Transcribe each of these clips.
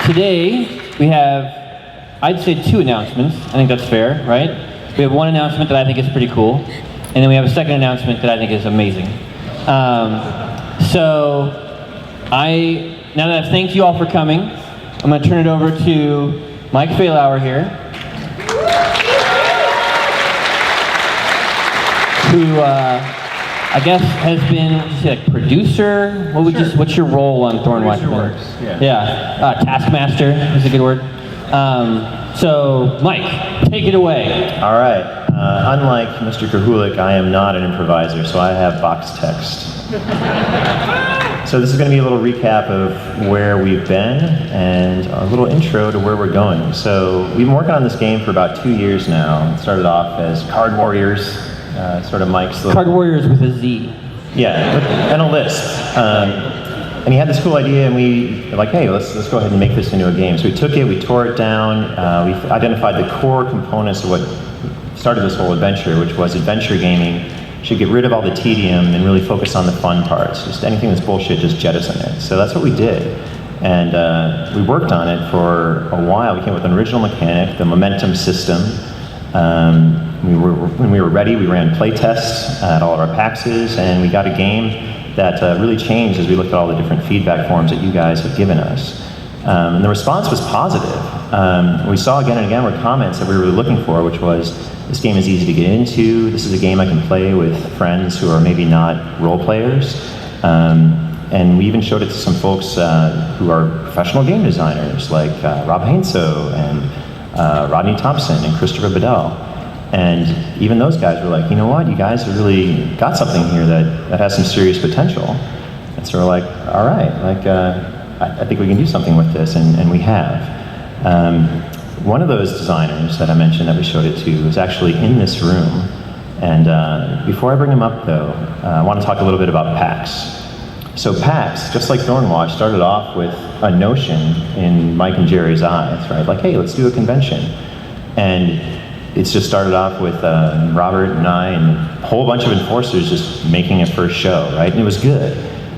Today, we have, I'd say 2 announcements. I think that's fair, right? We have 1 announcement that I think is pretty cool, and then we have a 2nd announcement that I think is amazing. Now that I've thanked you all for coming, I'm going to turn it over to Mike Failauer here, who I guess has been like producer. What's your role on Thornwatch? Yeah. Taskmaster is a good word. So Mike, take it away. All right. Unlike Mr. Krahulik, I am not an improviser, so I have box text. So this is going to be a little recap of where we've been and a little intro to where we're going. So we've been working on this game for about 2 years now. It started off as Card Warriors, sort of Mike's little... Card Warriors with a Z. Yeah, and a lisp. And he had this cool idea, and we were like, hey, let's go ahead and make this into a game. So we took it, we tore it down, we identified the core components of what started this whole adventure, which was adventure gaming. Should get rid of all the tedium and really focus on the fun parts. Just anything that's bullshit, just jettison it. So that's what we did. And we worked on it for a while. We came up with an original mechanic, the momentum system. When we were ready, we ran play tests at all of our PAXs, and we got a game that really changed as we looked at all the different feedback forms that you guys have given us. And the response was positive. We saw again and again were comments that we were really looking for, which was, this game is easy to get into, this is a game I can play with friends who are maybe not role players. And we even showed it to some folks who are professional game designers, like Rob Hainso and Rodney Thompson and Christopher Bedell. And even those guys were like, you know what, you guys have really got something here that has some serious potential. And so we're like, all right, I think we can do something with this, and we have. One of those designers that I mentioned that we showed it to is actually in this room. And before I bring him up though, I want to talk a little bit about PAX. So PAX, just like Thornwatch, started off with a notion in Mike and Jerry's eyes, right? Like, hey, let's do a convention. And it's just started off with Robert and I and a whole bunch of enforcers just making a first show, right? And it was good.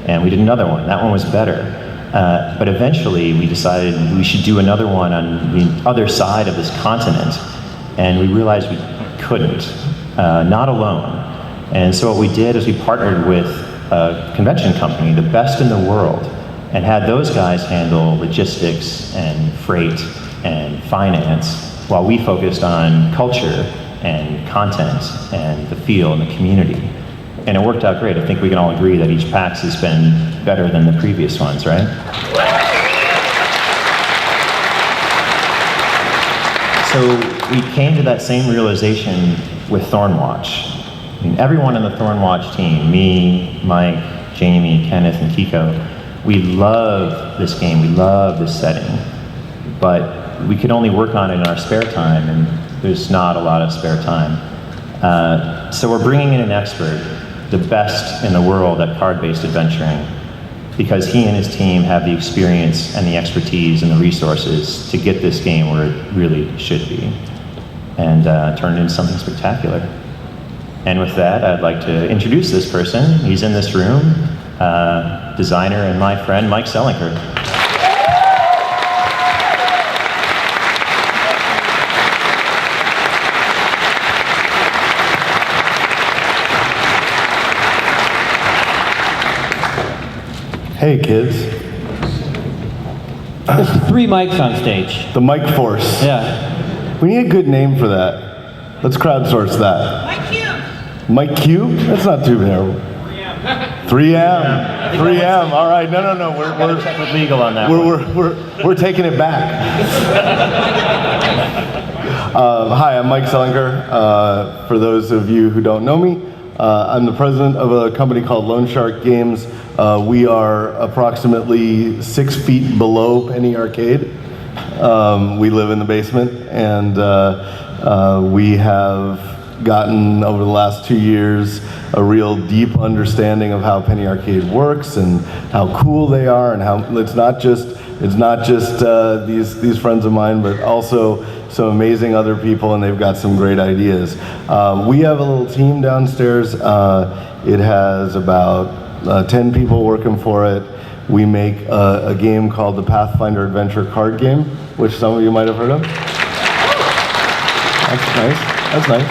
And we did another one. That one was better. But eventually we decided we should do another one on the other side of this continent. And we realized we couldn't, not alone. And so what we did is we partnered with a convention company, the best in the world, and had those guys handle logistics and freight and finance, while we focused on culture and content and the feel and the community. And it worked out great. I think we can all agree that each PAX has been better than the previous ones, right? So we came to that same realization with Thornwatch. I mean, everyone in the Thornwatch team, me, Mike, Jamie, Kenneth, and Kiko, we love this game, we love this setting, but we could only work on it in our spare time, and there's not a lot of spare time. So we're bringing in an expert, the best in the world at card-based adventuring, because he and his team have the experience and the expertise and the resources to get this game where it really should be, and turn it into something spectacular. And with that, I'd like to introduce this person. He's in this room, designer and my friend, Mike Selinker. Hey kids. There's 3 mics on stage. The mic force. Yeah. We need a good name for that. Let's crowdsource that. Mike Cube. Mike Cube? That's not too terrible. 3M. 3M. All right. No. We're check with legal on that. We're taking it back. Hi, I'm Mike Selinker. For those of you who don't know me, I'm the president of a company called Lone Shark Games. We are approximately 6 feet below Penny Arcade. We live in the basement, and we have gotten, over the last 2 years, a real deep understanding of how Penny Arcade works and how cool they are, and how it's not just these friends of mine, but also some amazing other people, and they've got some great ideas. We have a little team downstairs. It has about 10 people working for it. we make a game called the Pathfinder Adventure card game, which some of you might have heard of. That's nice. That's nice.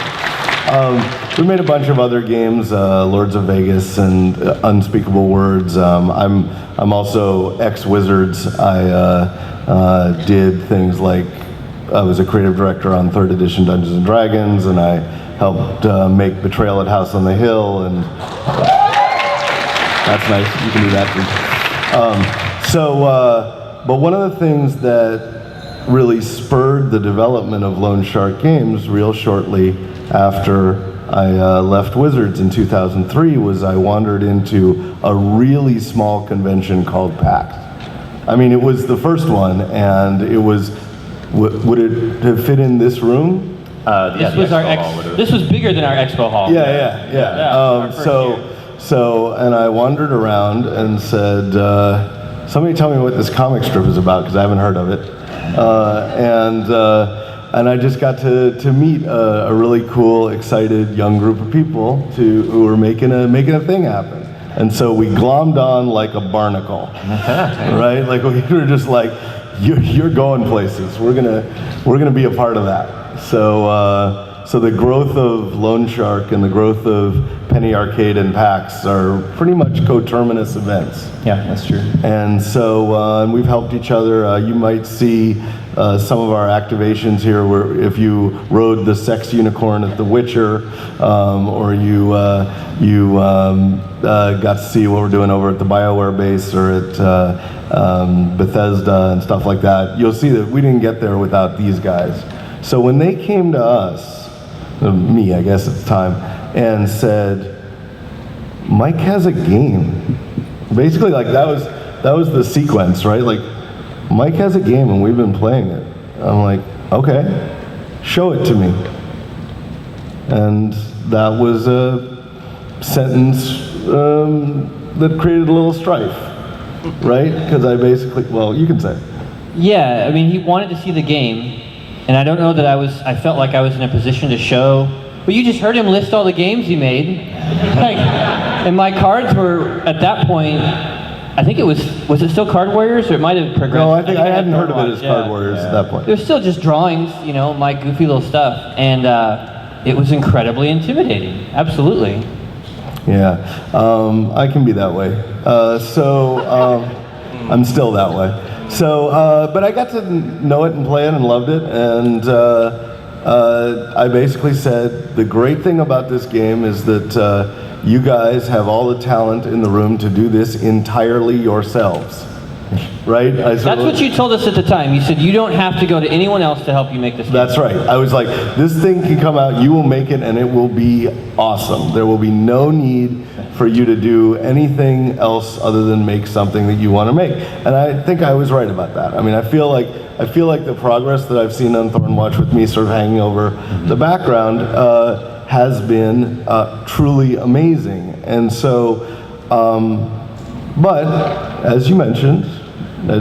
We made a bunch of other games, Lords of Vegas and Unspeakable Words. I'm also ex-Wizards. I did things like I was a creative director on 3rd edition Dungeons and Dragons, and I helped make Betrayal at House on the Hill, and that's nice. You can do that too. But one of the things that really spurred the development of Lone Shark Games real shortly after I left Wizards in 2003 was I wandered into a really small convention called PAX. I mean, it was the first one, and it was, would it have fit in this room? This was this was bigger than our expo hall. Yeah. And I wandered around and said, somebody tell me what this comic strip is about, because I haven't heard of it. And I just got to meet a really cool, excited young group of people who were making a thing happen. And so we glommed on like a barnacle, right? Like we were just like, you're going places. We're gonna be a part of that. So the growth of Lone Shark and the growth of Penny Arcade and PAX are pretty much coterminous events. Yeah, that's true. And so and we've helped each other. You might see some of our activations here where if you rode the sex unicorn at The Witcher, or you got to see what we're doing over at the BioWare base or at Bethesda and stuff like that, you'll see that we didn't get there without these guys. So when they came to us, me I guess at the time, and said, Mike has a game. Basically, like that was the sequence, right? Like, Mike has a game and we've been playing it. I'm like, okay, show it to me. And that was a sentence that created a little strife, right? Because I basically, well, you can say. Yeah, I mean, he wanted to see the game, and I don't know that I felt like I was in a position to show, but you just heard him list all the games he made. Like, and my cards were, at that point, I think it was it still Card Warriors, or it might have progressed? No, I think I hadn't heard of it as Card Warriors at that point. It was still just drawings, you know, my goofy little stuff, and it was incredibly intimidating, absolutely. Yeah, I can be that way. I'm still that way. So, but I got to know it and play it and loved it, and I basically said, the great thing about this game is that you guys have all the talent in the room to do this entirely yourselves, right? That's what you told us at the time. You said you don't have to go to anyone else to help you make this game. That's right. I was like, this thing can come out, you will make it, and it will be awesome. There will be no need for you to do anything else other than make something that you want to make. And I think I was right about that. I mean, I feel like the progress that I've seen on Thornwatch with me sort of hanging over the background has been truly amazing. And so, but as you mentioned, there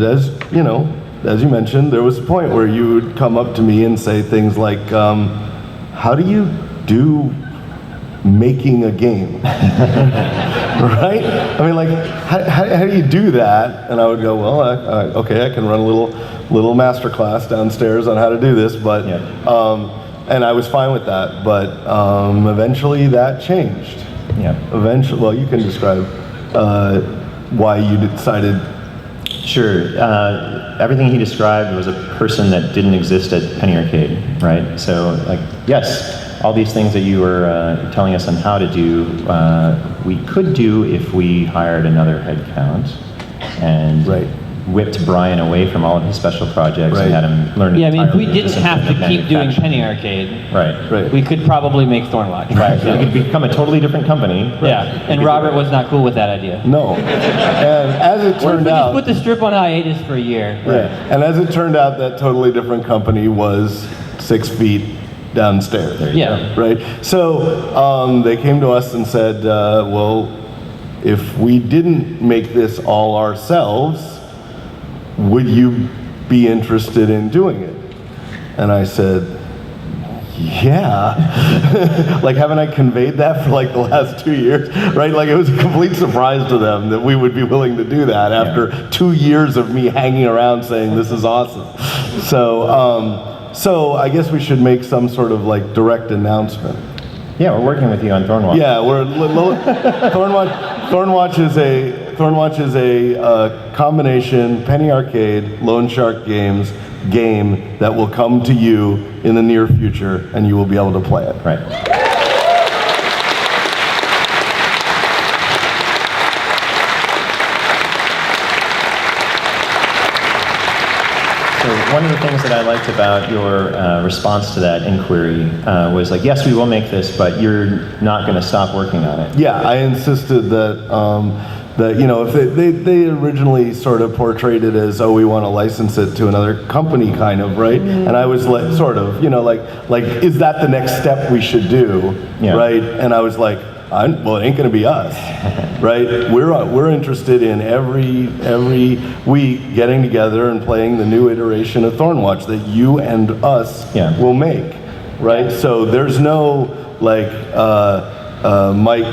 was a point where you would come up to me and say things like, how do you do making a game? Right? I mean, like, how do you do that? And I would go, well, okay, I can run a little master class downstairs on how to do this, but, and I was fine with that, but eventually that changed. Yeah. Eventually, well, you can describe why you decided. Sure. Everything he described was a person that didn't exist at Penny Arcade, right? So, like, yes, all these things that you were telling us on how to do, we could do if we hired another headcount and whipped Brian away from all of his special projects and had him learn. Yeah, I mean, if we didn't have to keep doing Penny Arcade, right, we could probably make Thornwatch. Right, so we could become a totally different company. Yeah, and Robert was not cool with that idea. No, and as it turned out, we just put the strip on hiatus for a year. Yeah, and as it turned out, that totally different company was 6 feet downstairs. Yeah. Right. So they came to us and said, well, if we didn't make this all ourselves, would you be interested in doing it? And I said, yeah. Like, haven't I conveyed that for like the last 2 years, right? Like, it was a complete surprise to them that we would be willing to do that after 2 years of me hanging around saying this is awesome. So I guess we should make some sort of like direct announcement. Yeah, we're working with you on Thornwatch. Yeah, Thornwatch is a combination Penny Arcade, Lone Shark Games game that will come to you in the near future, and you will be able to play it. Right. So one of the things that I liked about your response to that inquiry was like, yes, we will make this, but you're not going to stop working on it. Yeah, I insisted that you know, if they originally sort of portrayed it as, oh, we want to license it to another company, kind of, right? And I was like, sort of, you know, like is that the next step we should do, right? And I was like, well, it ain't going to be us, right? We're interested in every week getting together and playing the new iteration of Thornwatch that you and us will make, right? So there's no like Mike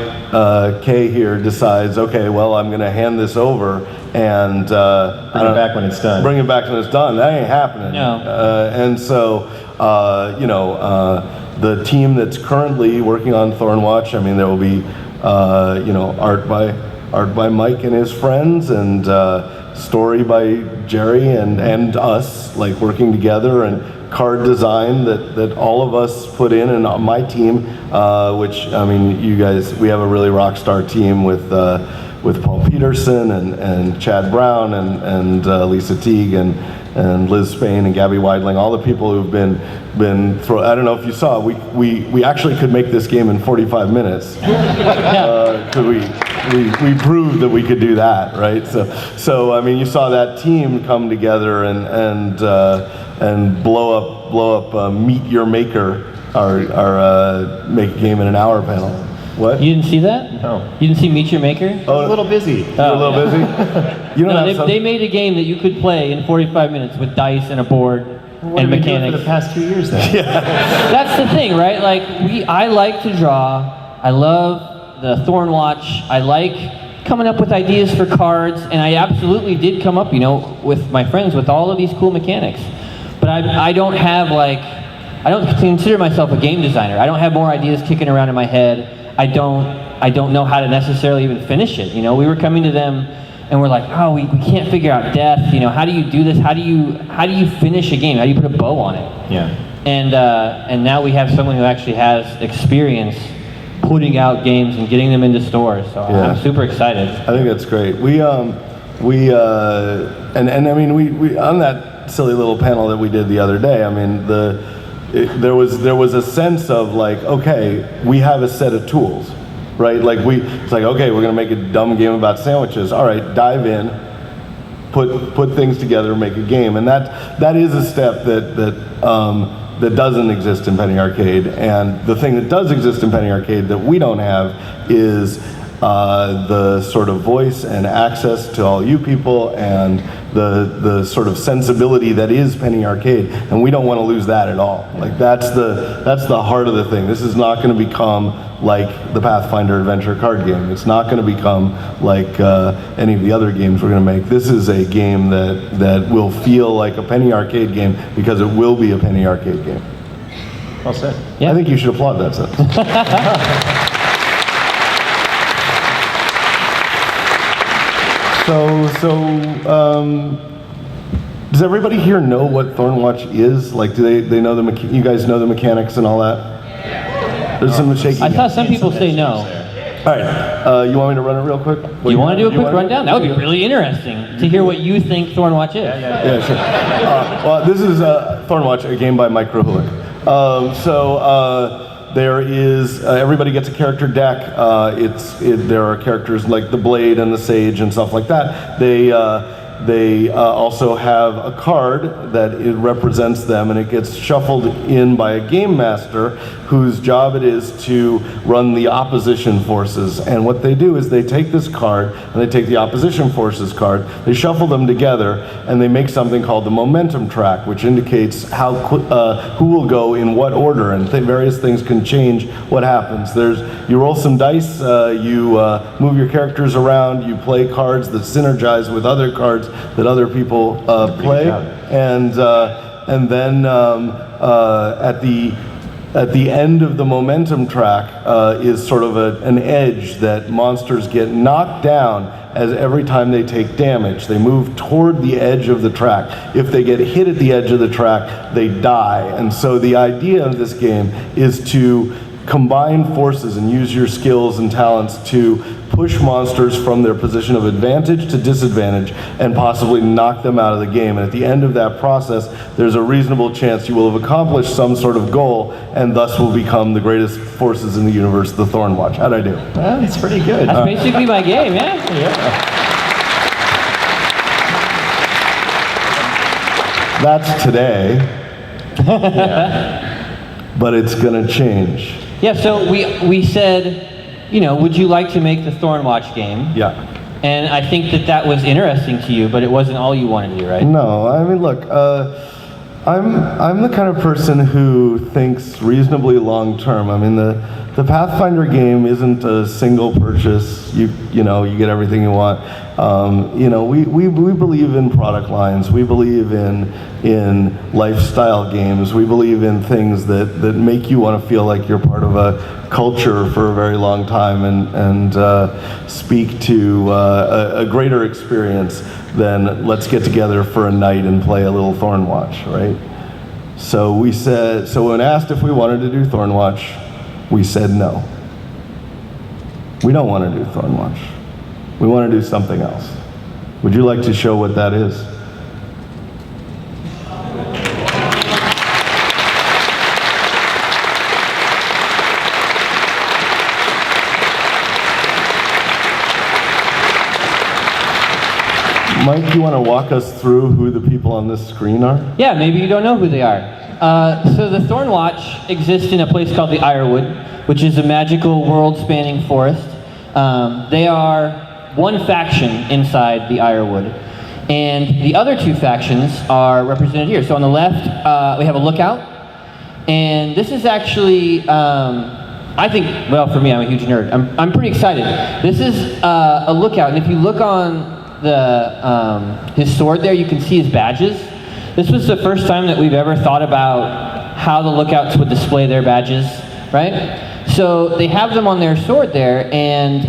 K here decides, okay, well, I'm going to hand this over and bring it back when it's done. Bring it back when it's done. That ain't happening. No. And so, you know, the team that's currently working on Thornwatch, I mean, there will be, you know, art by Mike and his friends, and story by Jerry and us, like working together, and card design that all of us put in, and my team, which, I mean, you guys, we have a really rock star team with Paul Peterson and Chad Brown and Lisa Teague and Liz Spain and Gabby Weidling, all the people who've been I don't know if you saw, we actually could make this game in 45 minutes. We proved that we could do that, right? So I mean, you saw that team come together and blow up Meet Your Maker, our make a game in an hour panel. What? You didn't see that? No. You didn't see Meet Your Maker? Oh, a little busy. You're a little busy? You don't have they made a game that you could play in 45 minutes with dice and a board What and have we been doing mechanics. for the past 2 years then? That's the thing, right? Like, I like to draw. I love the Thornwatch. I like coming up with ideas for cards, and I absolutely did come up, you know, with my friends with all of these cool mechanics. But I don't have like, I don't consider myself a game designer. I don't have more ideas kicking around in my head. I don't know how to necessarily even finish it. You know, we were coming to them and we're like, oh, we can't figure out death. You know, how do you do this? How do you finish a game? How do you put a bow on it? Yeah. And now we have someone who actually has experience putting out games and getting them into stores. So I'm super excited. I think that's great. We I mean, we on that silly little panel that we did the other day, I mean, there was a sense of like, okay, we have a set of tools, right? Like it's like, okay, we're gonna make a dumb game about sandwiches. All right, dive in, put things together, make a game, and that is a step that doesn't exist in Penny Arcade. And the thing that does exist in Penny Arcade that we don't have is the sort of voice and access to all you people and the sort of sensibility that is Penny Arcade, and we don't want to lose that at all. Like that's the heart of the thing. This is not going to become like the Pathfinder adventure card game. It's not going to become like any of the other games we're going to make. This is a game that will feel like a Penny Arcade game because it will be a Penny Arcade game. Well said. Yeah. I think you should applaud that sentence. So, does everybody here know what Thornwatch is? Like, do they know you guys know the mechanics and all that? There's some shaking. I saw some people say no. All right, you want me to run it real quick? You want to do a quick rundown? That would be really interesting to hear what you think Thornwatch is. Yeah, sure. Well, this is Thornwatch, a game by Mike Krahulik. There is, everybody gets a character deck. There are characters like the Blade and the Sage and stuff like that. They also have a card that it represents them, and it gets shuffled in by a game master whose job it is to run the opposition forces. And what they do is they take this card and they take the opposition forces card, they shuffle them together, and they make something called the momentum track, which indicates how who will go in what order, and various things can change what happens. You roll some dice, you move your characters around, you play cards that synergize with other cards that other people play, and then at the end of the momentum track is sort of an edge that monsters get knocked down as every time they take damage. They move toward the edge of the track. If they get hit at the edge of the track, they die. And so the idea of this game is to combine forces and use your skills and talents to push monsters from their position of advantage to disadvantage and possibly knock them out of the game. And at the end of that process, there's a reasonable chance you will have accomplished some sort of goal and thus will become the greatest forces in the universe, the Thornwatch. How'd I do? Well, that's pretty good. That's basically my game, yeah. That's today. But it's gonna change. Yeah, so we said, would you like to make the Thornwatch game? Yeah. And I think that was interesting to you, but it wasn't all you wanted to do, right? No, I mean, look, I'm the kind of person who thinks reasonably long term. I mean, the Pathfinder game isn't a single purchase. You get everything you want. We believe in product lines. We believe in lifestyle games. We believe in things that make you want to feel like you're part of a culture for a very long time and speak to a greater experience than let's get together for a night and play a little Thornwatch, right? So when asked if we wanted to do Thornwatch, we said no. We don't want to do Thornwatch. We want to do something else. Would you like to show what that is? Mike, you want to walk us through who the people on this screen are? Yeah, maybe you don't know who they are. So the Thornwatch exists in a place called the Ironwood, which is a magical world-spanning forest. They are one faction inside the Ironwood, and the other two factions are represented here. So on the left, we have a lookout, and this is actually, I think, well, for me, I'm a huge nerd. I'm pretty excited. This is a lookout, and if you look on his sword there, you can see his badges. This was the first time that we've ever thought about how the lookouts would display their badges, right? So they have them on their sword there, and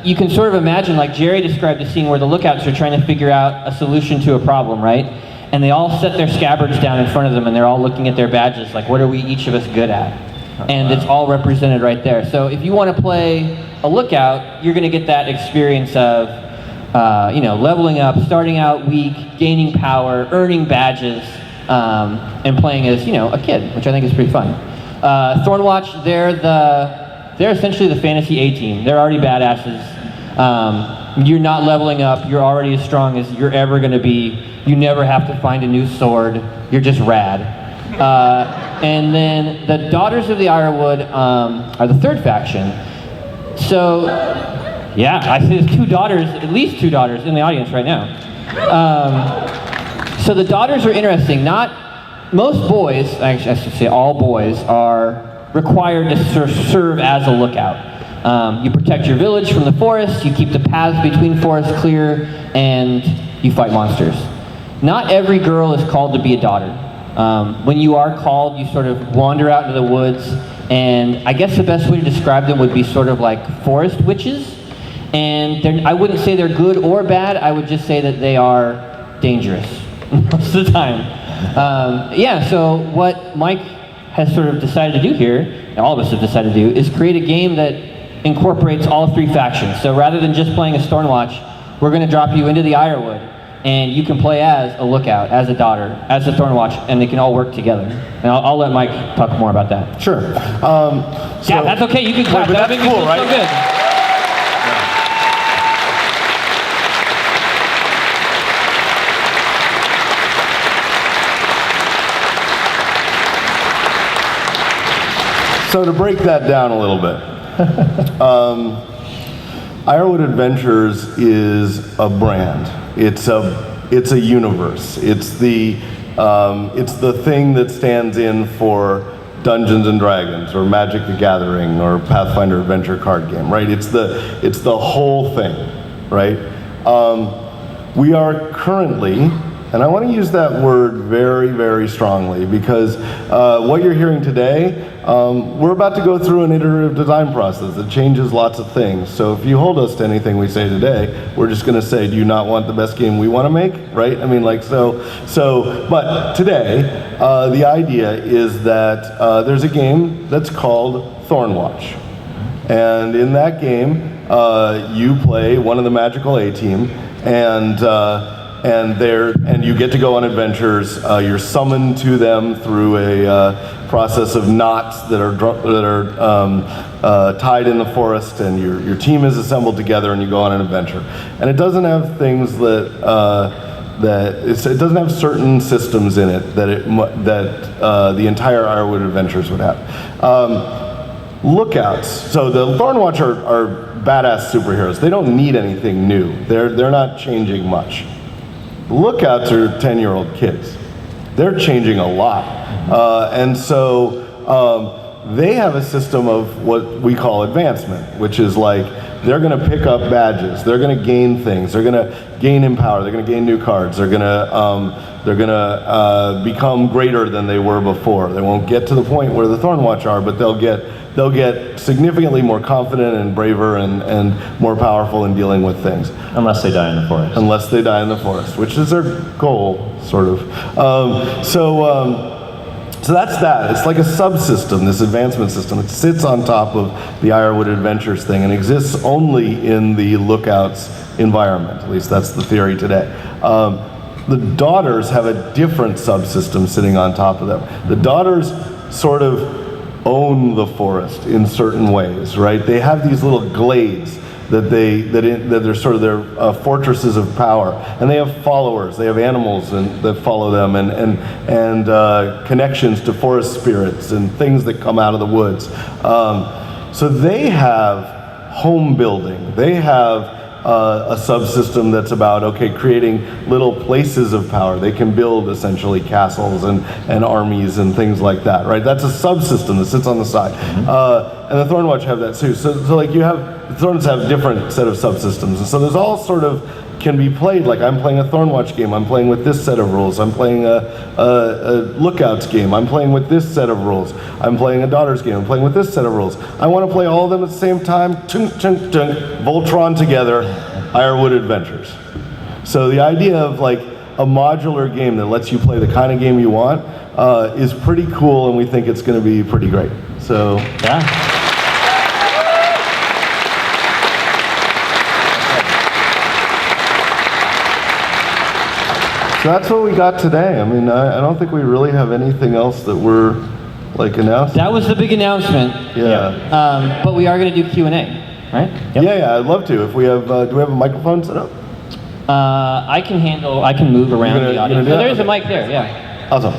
you can sort of imagine, like Jerry described, a scene where the lookouts are trying to figure out a solution to a problem, right? And they all set their scabbards down in front of them, and they're all looking at their badges, like, what are we each of us good at? And it's all represented right there. So if you want to play a lookout, you're going to get that experience of leveling up, starting out weak, gaining power, earning badges, and playing as, a kid, which I think is pretty fun. Thornwatch, they're essentially the fantasy A-team. They're already badasses. You're not leveling up. You're already as strong as you're ever going to be. You never have to find a new sword. You're just rad. And then the Daughters of the Ironwood are the third faction. So, yeah, I see there's at least two daughters in the audience right now. So the daughters are interesting. Most boys, actually I should say all boys, are required to serve as a lookout. You protect your village from the forest, you keep the paths between forests clear, and you fight monsters. Not every girl is called to be a daughter. When you are called, you sort of wander out into the woods, and I guess the best way to describe them would be sort of like forest witches. And I wouldn't say they're good or bad, I would just say that they are dangerous most of the time. So what Mike has sort of decided to do here, and all of us have decided to do, is create a game that incorporates all three factions. So rather than just playing a Thornwatch, we're going to drop you into the Ironwood, and you can play as a lookout, as a daughter, as a Thornwatch, and they can all work together. And I'll let Mike talk more about that. Sure. Yeah, that's okay. You can clap. But that's cool, right? So good. So to break that down a little bit, Ironwood Adventures is a brand. It's a universe. It's the thing that stands in for Dungeons and Dragons or Magic the Gathering or Pathfinder Adventure card game, right? It's the whole thing, right? We are currently, and I want to use that word very, very strongly because what you're hearing today, we're about to go through an iterative design process that changes lots of things. So if you hold us to anything we say today, we're just going to say, do you not want the best game we want to make, right? I mean, like, but today, the idea is that there's a game that's called Thornwatch. And in that game, you play one of the magical A-team, and you get to go on adventures. You're summoned to them through a process of knots that are tied in the forest, and your team is assembled together, and you go on an adventure. And it doesn't have things it doesn't have certain systems in it that the entire Ironwood Adventures would have. Lookouts. So the Thornwatch are badass superheroes. They don't need anything new. They're not changing much. Lookouts are 10-year-old kids. They're changing a lot. And so they have a system of what we call advancement, which is like they're going to pick up badges. They're going to gain things. They're going to gain in power. They're going to gain new cards. They're going to become greater than they were before. They won't get to the point where the Thornwatch are, but they'll get significantly more confident and braver and more powerful in dealing with things. Unless they die in the forest. Unless they die in the forest, which is their goal, sort of. So that's that. It's like a subsystem, this advancement system. It sits on top of the Ironwood Adventures thing and exists only in the Lookouts environment. At least that's the theory today. The Daughters have a different subsystem sitting on top of them. The Daughters sort of own the forest in certain ways, right? They have these little glades that they're sort of their fortresses of power, and they have followers. They have animals that follow them, and connections to forest spirits and things that come out of the woods. So they have home building. They have a subsystem that's about, creating little places of power. They can build essentially castles and armies and things like that, right? That's a subsystem that sits on the side. And the Thornwatch have that too. So like the Thorns have different set of subsystems. And so there's all sort of can be played, like I'm playing a Thornwatch game, I'm playing with this set of rules, I'm playing a Lookouts game, I'm playing with this set of rules, I'm playing a Daughters game, I'm playing with this set of rules. I want to play all of them at the same time, chunk, chunk, chunk, Voltron together, Ironwood Adventures. So the idea of like a modular game that lets you play the kind of game you want is pretty cool, and we think it's going to be pretty great. So Yeah. So that's what we got today. I mean, I don't think we really have anything else that we're like announcing. That was the big announcement. Yeah. But we are going to do Q&A, right? Yep. Yeah, I'd love to. If we have, do we have a microphone set up? I can move around the audience. do that? There's a Okay. mic there, yeah. Awesome.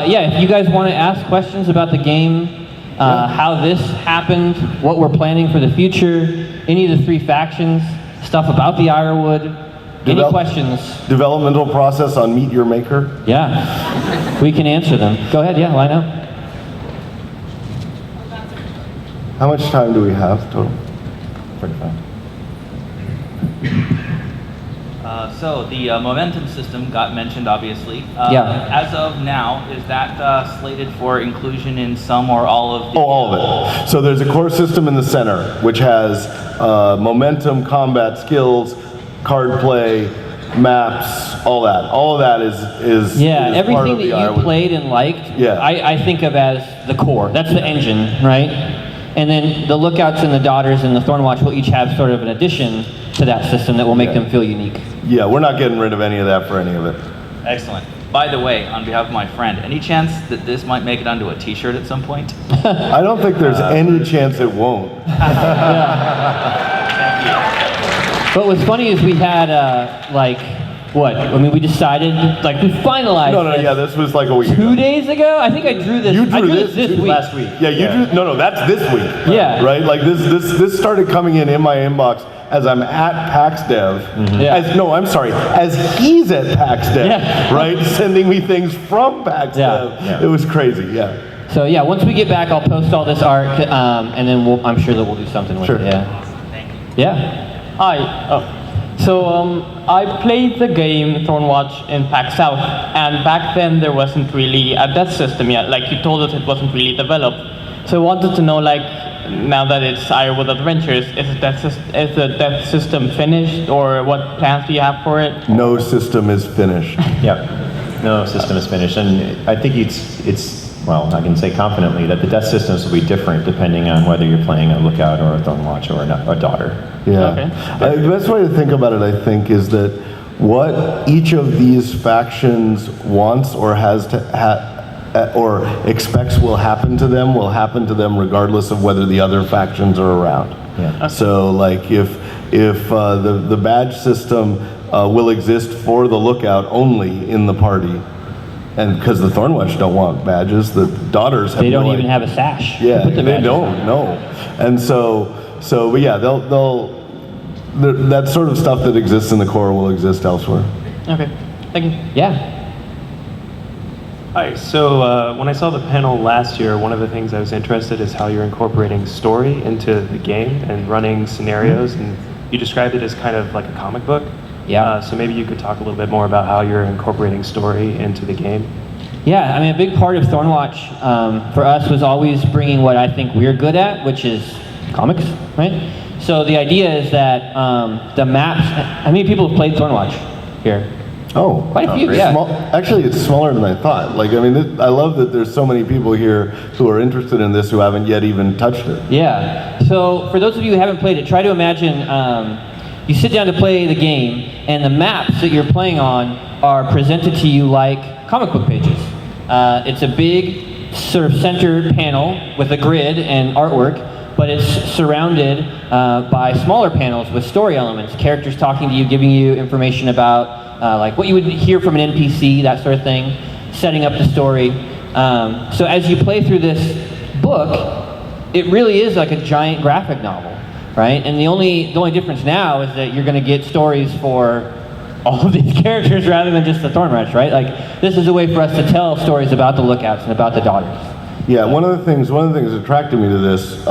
Yeah, if you guys want to ask questions about the game, how this happened, what we're planning for the future, any of the three factions, stuff about the Ironwood, any questions? Developmental process on Meet Your Maker? Yeah, we can answer them. Go ahead, yeah, line up. How much time do we have total? 45. So the momentum system got mentioned, obviously. Yeah. As of now, is that slated for inclusion in some or all of the... Oh, all of it. So there's a core system in the center, which has momentum, combat skills, card play, maps, all that. All of that is Yeah, is everything part of that the you Ironwood. played and liked, Yeah. I think of as the core. That's the engine, right? And then the Lookouts and the Daughters and the Thornwatch will each have sort of an addition to that system that will make them feel unique. Yeah, we're not getting rid of any of that for any of it. Excellent. By the way, on behalf of my friend, any chance that this might make it onto a t-shirt at some point? I don't think there's any chance it won't. But what's funny is we had what? I mean, we decided, like, we finalized. No, yeah, this was like a week 2 ago. days ago. I think I drew this. You drew I drew this this week. last week. Yeah, you drew. No, that's this week. Yeah. Right. Like this started coming in my inbox as I'm at PAX Dev. Yeah. As he's at PAX Dev. Yeah. Right, sending me things from PAX Yeah. Dev. Yeah. It was crazy. Yeah. So yeah, once we get back, I'll post all this art, and then I'm sure that we'll do something with Sure. it. Yeah. Yeah. Hi. So I played the game Thornwatch in PAX South, and back then there wasn't really a death system yet. Like you told us, it wasn't really developed. So I wanted to know, like, now that it's Ironwood Adventures, is the death system finished, or what plans do you have for it? No system is finished. Yeah, no system is finished, and I think it's well, I can say confidently that the death systems will be different depending on whether you're playing a lookout or a Thornwatch or a daughter. Yeah. Okay. The best way to think about it, I think, is that what each of these factions wants or has to or expects will happen to them regardless of whether the other factions are around. Yeah. So, like, if the badge system will exist for the lookout only in the party, and because the Thornwatch don't want badges, the daughters have They don't no even idea. have a sash. to Yeah, put the they badges don't. on. No, and but yeah, that sort of stuff that exists in the core will exist elsewhere. Okay. Thank you. Yeah. Hi, so when I saw the panel last year, one of the things I was interested is how you're incorporating story into the game and running scenarios, and you described it as kind of like a comic book. Yeah. So maybe you could talk a little bit more about how you're incorporating story into the game. Yeah, I mean, a big part of Thornwatch for us was always bringing what I think we're good at, which is comics, right? So the idea is that the maps, how many people have played Thornwatch here? Oh, Quite a few, yeah. Actually, it's smaller than I thought. Like, I mean, I love that there's so many people here who are interested in this who haven't yet even touched it. Yeah. So for those of you who haven't played it, try to imagine you sit down to play the game, and the maps that you're playing on are presented to you like comic book pages. It's a big sort of centered panel with a grid and artwork, but it's surrounded by smaller panels with story elements, characters talking to you, giving you information about like what you would hear from an NPC, that sort of thing, setting up the story. So as you play through this book, it really is like a giant graphic novel, right? And the only difference now is that you're going to get stories for all of these characters rather than just the Thornwatch, right? Like, this is a way for us to tell stories about the lookouts and about the daughters. Yeah, one of the things that attracted me to this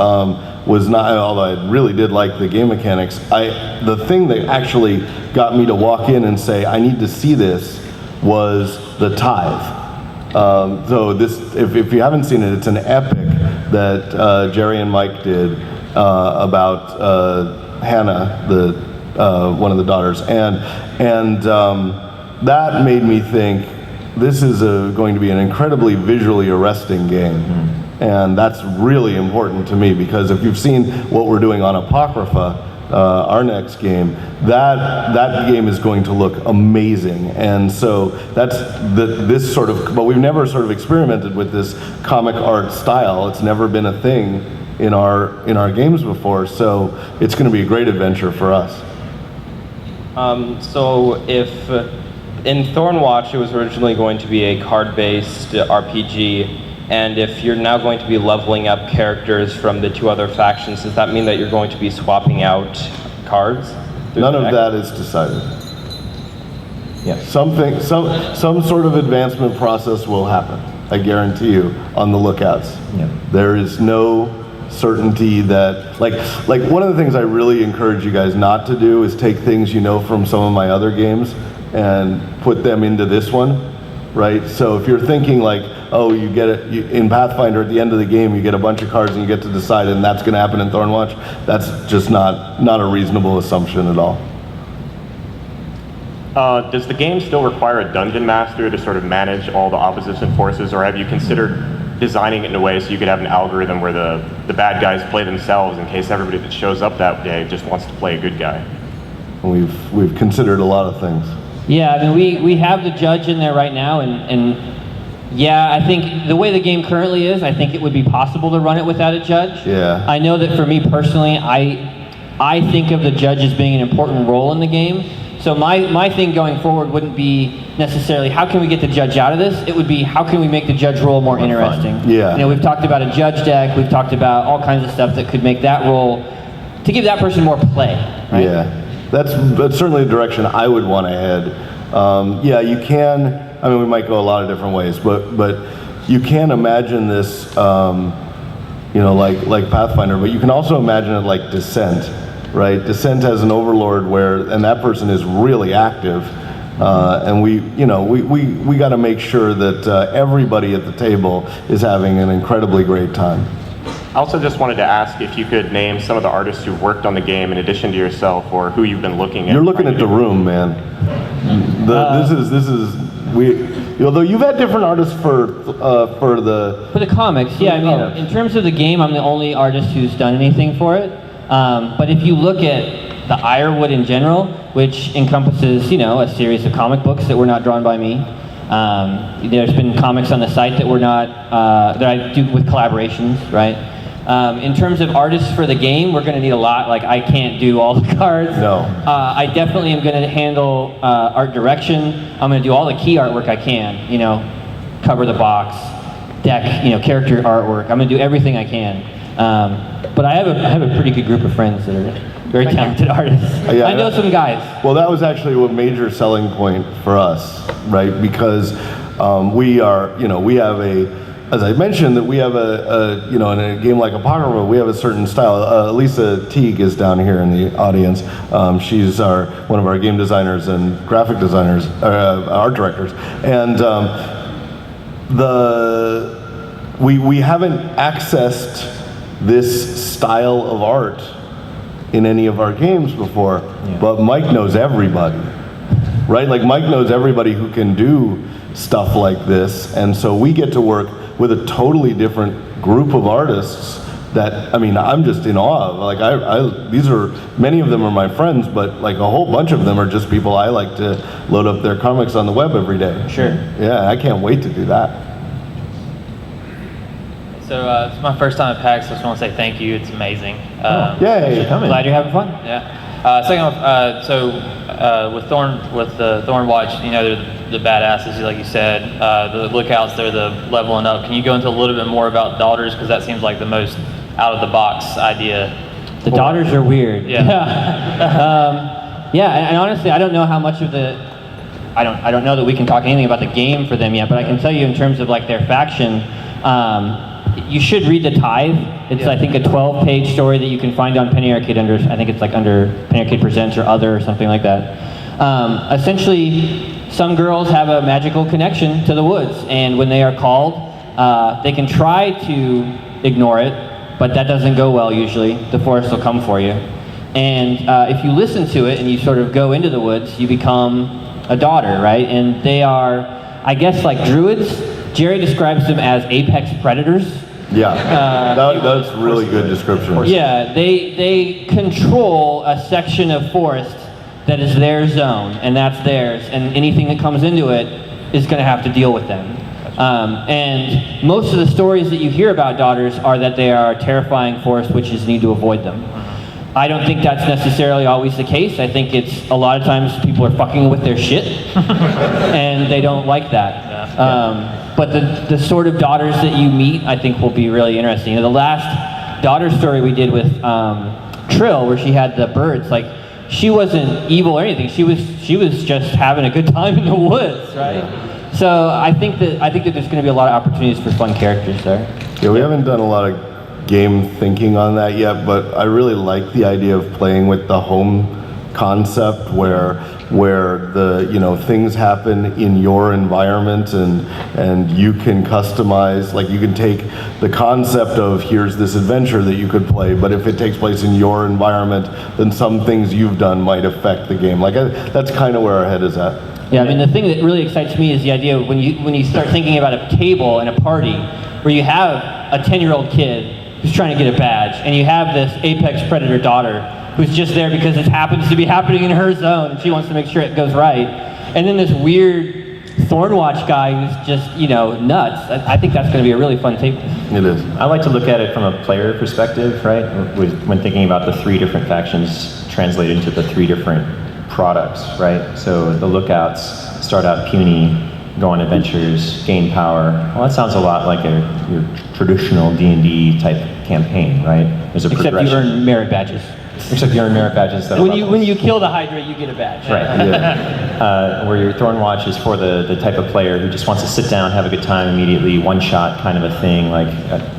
was not, although I really did like the game mechanics, the thing that actually got me to walk in and say, I need to see this, was the tithe. So this, if you haven't seen it, it's an epic that Jerry and Mike did about Hannah, one of the daughters, and that made me think, this is going to be an incredibly visually arresting game. And that's really important to me, because if you've seen what we're doing on Apocrypha, our next game, that game is going to look amazing. And so that's this sort of, but we've never sort of experimented with this comic art style. It's never been a thing in our games before, so it's going to be a great adventure for us. So if in Thornwatch it was originally going to be a card-based RPG, and if you're now going to be leveling up characters from the two other factions, does that mean that you're going to be swapping out cards? None of that is decided. Yeah. Some sort of advancement process will happen, I guarantee you, on the lookouts. Yeah. There is no certainty that, like one of the things I really encourage you guys not to do is take things you know from some of my other games and put them into this one, right? So if you're thinking like, oh, you get it in Pathfinder at the end of the game, you get a bunch of cards and you get to decide, and that's going to happen in Thornwatch, that's just not a reasonable assumption at all. Does the game still require a dungeon master to sort of manage all the opposition forces, or have you considered designing it in a way so you could have an algorithm where the bad guys play themselves in case everybody that shows up that day just wants to play a good guy? We've considered a lot of things. Yeah, I mean, we have the judge in there right now, and yeah, I think the way the game currently is, I think it would be possible to run it without a judge. Yeah. I know that for me personally, I think of the judge as being an important role in the game, So my thing going forward wouldn't be necessarily how can we get the judge out of this. It would be how can we make the judge role more interesting. Yeah. You know, we've talked about a judge deck. We've talked about all kinds of stuff that could make that role to give that person more play. Right? Yeah, that's certainly the direction I would want to head. Yeah, you can. I mean, we might go a lot of different ways, but you can imagine this, you know, like Pathfinder. But you can also imagine it like Descent, right? Descent has an overlord and that person is really active, and we got to make sure that everybody at the table is having an incredibly great time. I also just wanted to ask if you could name some of the artists who worked on the game in addition to yourself, or who you've been looking at. You're looking at the room, man. Although you've had different artists for the comics, yeah. I mean, in terms of the game, I'm the only artist who's done anything for it. But if you look at the Ironwood in general, which encompasses, you know, a series of comic books that were not drawn by me. There's been comics on the site that were not that I do with collaborations, right? In terms of artists for the game, we're going to need a lot. Like, I can't do all the cards. No. I definitely am going to handle art direction. I'm going to do all the key artwork I can. You know, cover the box, deck, you know, character artwork. I'm going to do everything I can. But I have a pretty good group of friends that are very talented artists. Yeah, I know some guys. Well, that was actually a major selling point for us, right? Because we have as I mentioned, that we have in a game like Apocrypha, we have a certain style. Lisa Teague is down here in the audience. She's one of our game designers and graphic designers, art directors, and we haven't accessed this style of art in any of our games before, but Mike knows everybody, right? Like, Mike knows everybody who can do stuff like this, and so we get to work with a totally different group of artists that, I mean, I'm just in awe of. Like, many of them are my friends, but like a whole bunch of them are just people I like to load up their comics on the web every day. Sure. Yeah, I can't wait to do that. So it's my first time at PAX, so I just want to say thank you. It's amazing. Yay! Glad you're having fun. Yeah. Second off, with the Thornwatch, you know, they're the badasses, like you said. The lookouts, they're the leveling up. Can you go into a little bit more about daughters, because that seems like the most out of the box idea. The daughters are weird. Yeah. Yeah, and honestly, I don't know how much of I don't know that we can talk anything about the game for them yet, but I can tell you in terms of like their faction. You should read The Tithe. It's, I think, a 12-page story that you can find on Penny Arcade under Penny Arcade Presents or Other or something like that. Essentially, some girls have a magical connection to the woods, and when they are called, they can try to ignore it, but that doesn't go well usually. The forest will come for you. And if you listen to it and you sort of go into the woods, you become a daughter, right? And they are, I guess, like druids. Jerry describes them as apex predators. Yeah, that's really good description. Yeah, they control a section of forest that is their zone, and that's theirs, and anything that comes into it is going to have to deal with them. And most of the stories that you hear about daughters are that they are terrifying forest witches, need to avoid them. I don't think that's necessarily always the case. I think it's a lot of times people are fucking with their shit, and they don't like that. But the sort of daughters that you meet, I think, will be really interesting. You know, the last daughter story we did with Trill, where she had the birds, like, she wasn't evil or anything. She was just having a good time in the woods, right? So I think that there's going to be a lot of opportunities for fun characters there. Yeah, we haven't done a lot of game thinking on that yet, but I really like the idea of playing with the home concept where the things happen in your environment and you can customize, like you can take the concept of here's this adventure that you could play, but if it takes place in your environment, then some things you've done might affect the game. Like that's kind of where our head is at. Yeah, I mean, the thing that really excites me is the idea when you start thinking about a table and a party where you have a 10-year-old kid who's trying to get a badge, and you have this apex predator daughter who's just there because it happens to be happening in her zone, and she wants to make sure it goes right. And then this weird Thornwatch guy who's just, nuts. I think that's going to be a really fun table. It is. I like to look at it from a player perspective, right? When thinking about the three different factions translated into the three different products, right? So the lookouts start out puny, go on adventures, gain power. Well, that sounds a lot like your traditional D&D type campaign, right? There's a Except you progression. earn merit badges. Except you earn merit badges. That are When you kill the Hydra, you get a badge. Right. Where your Thornwatch is for the type of player who just wants to sit down, have a good time immediately, one shot kind of a thing. Like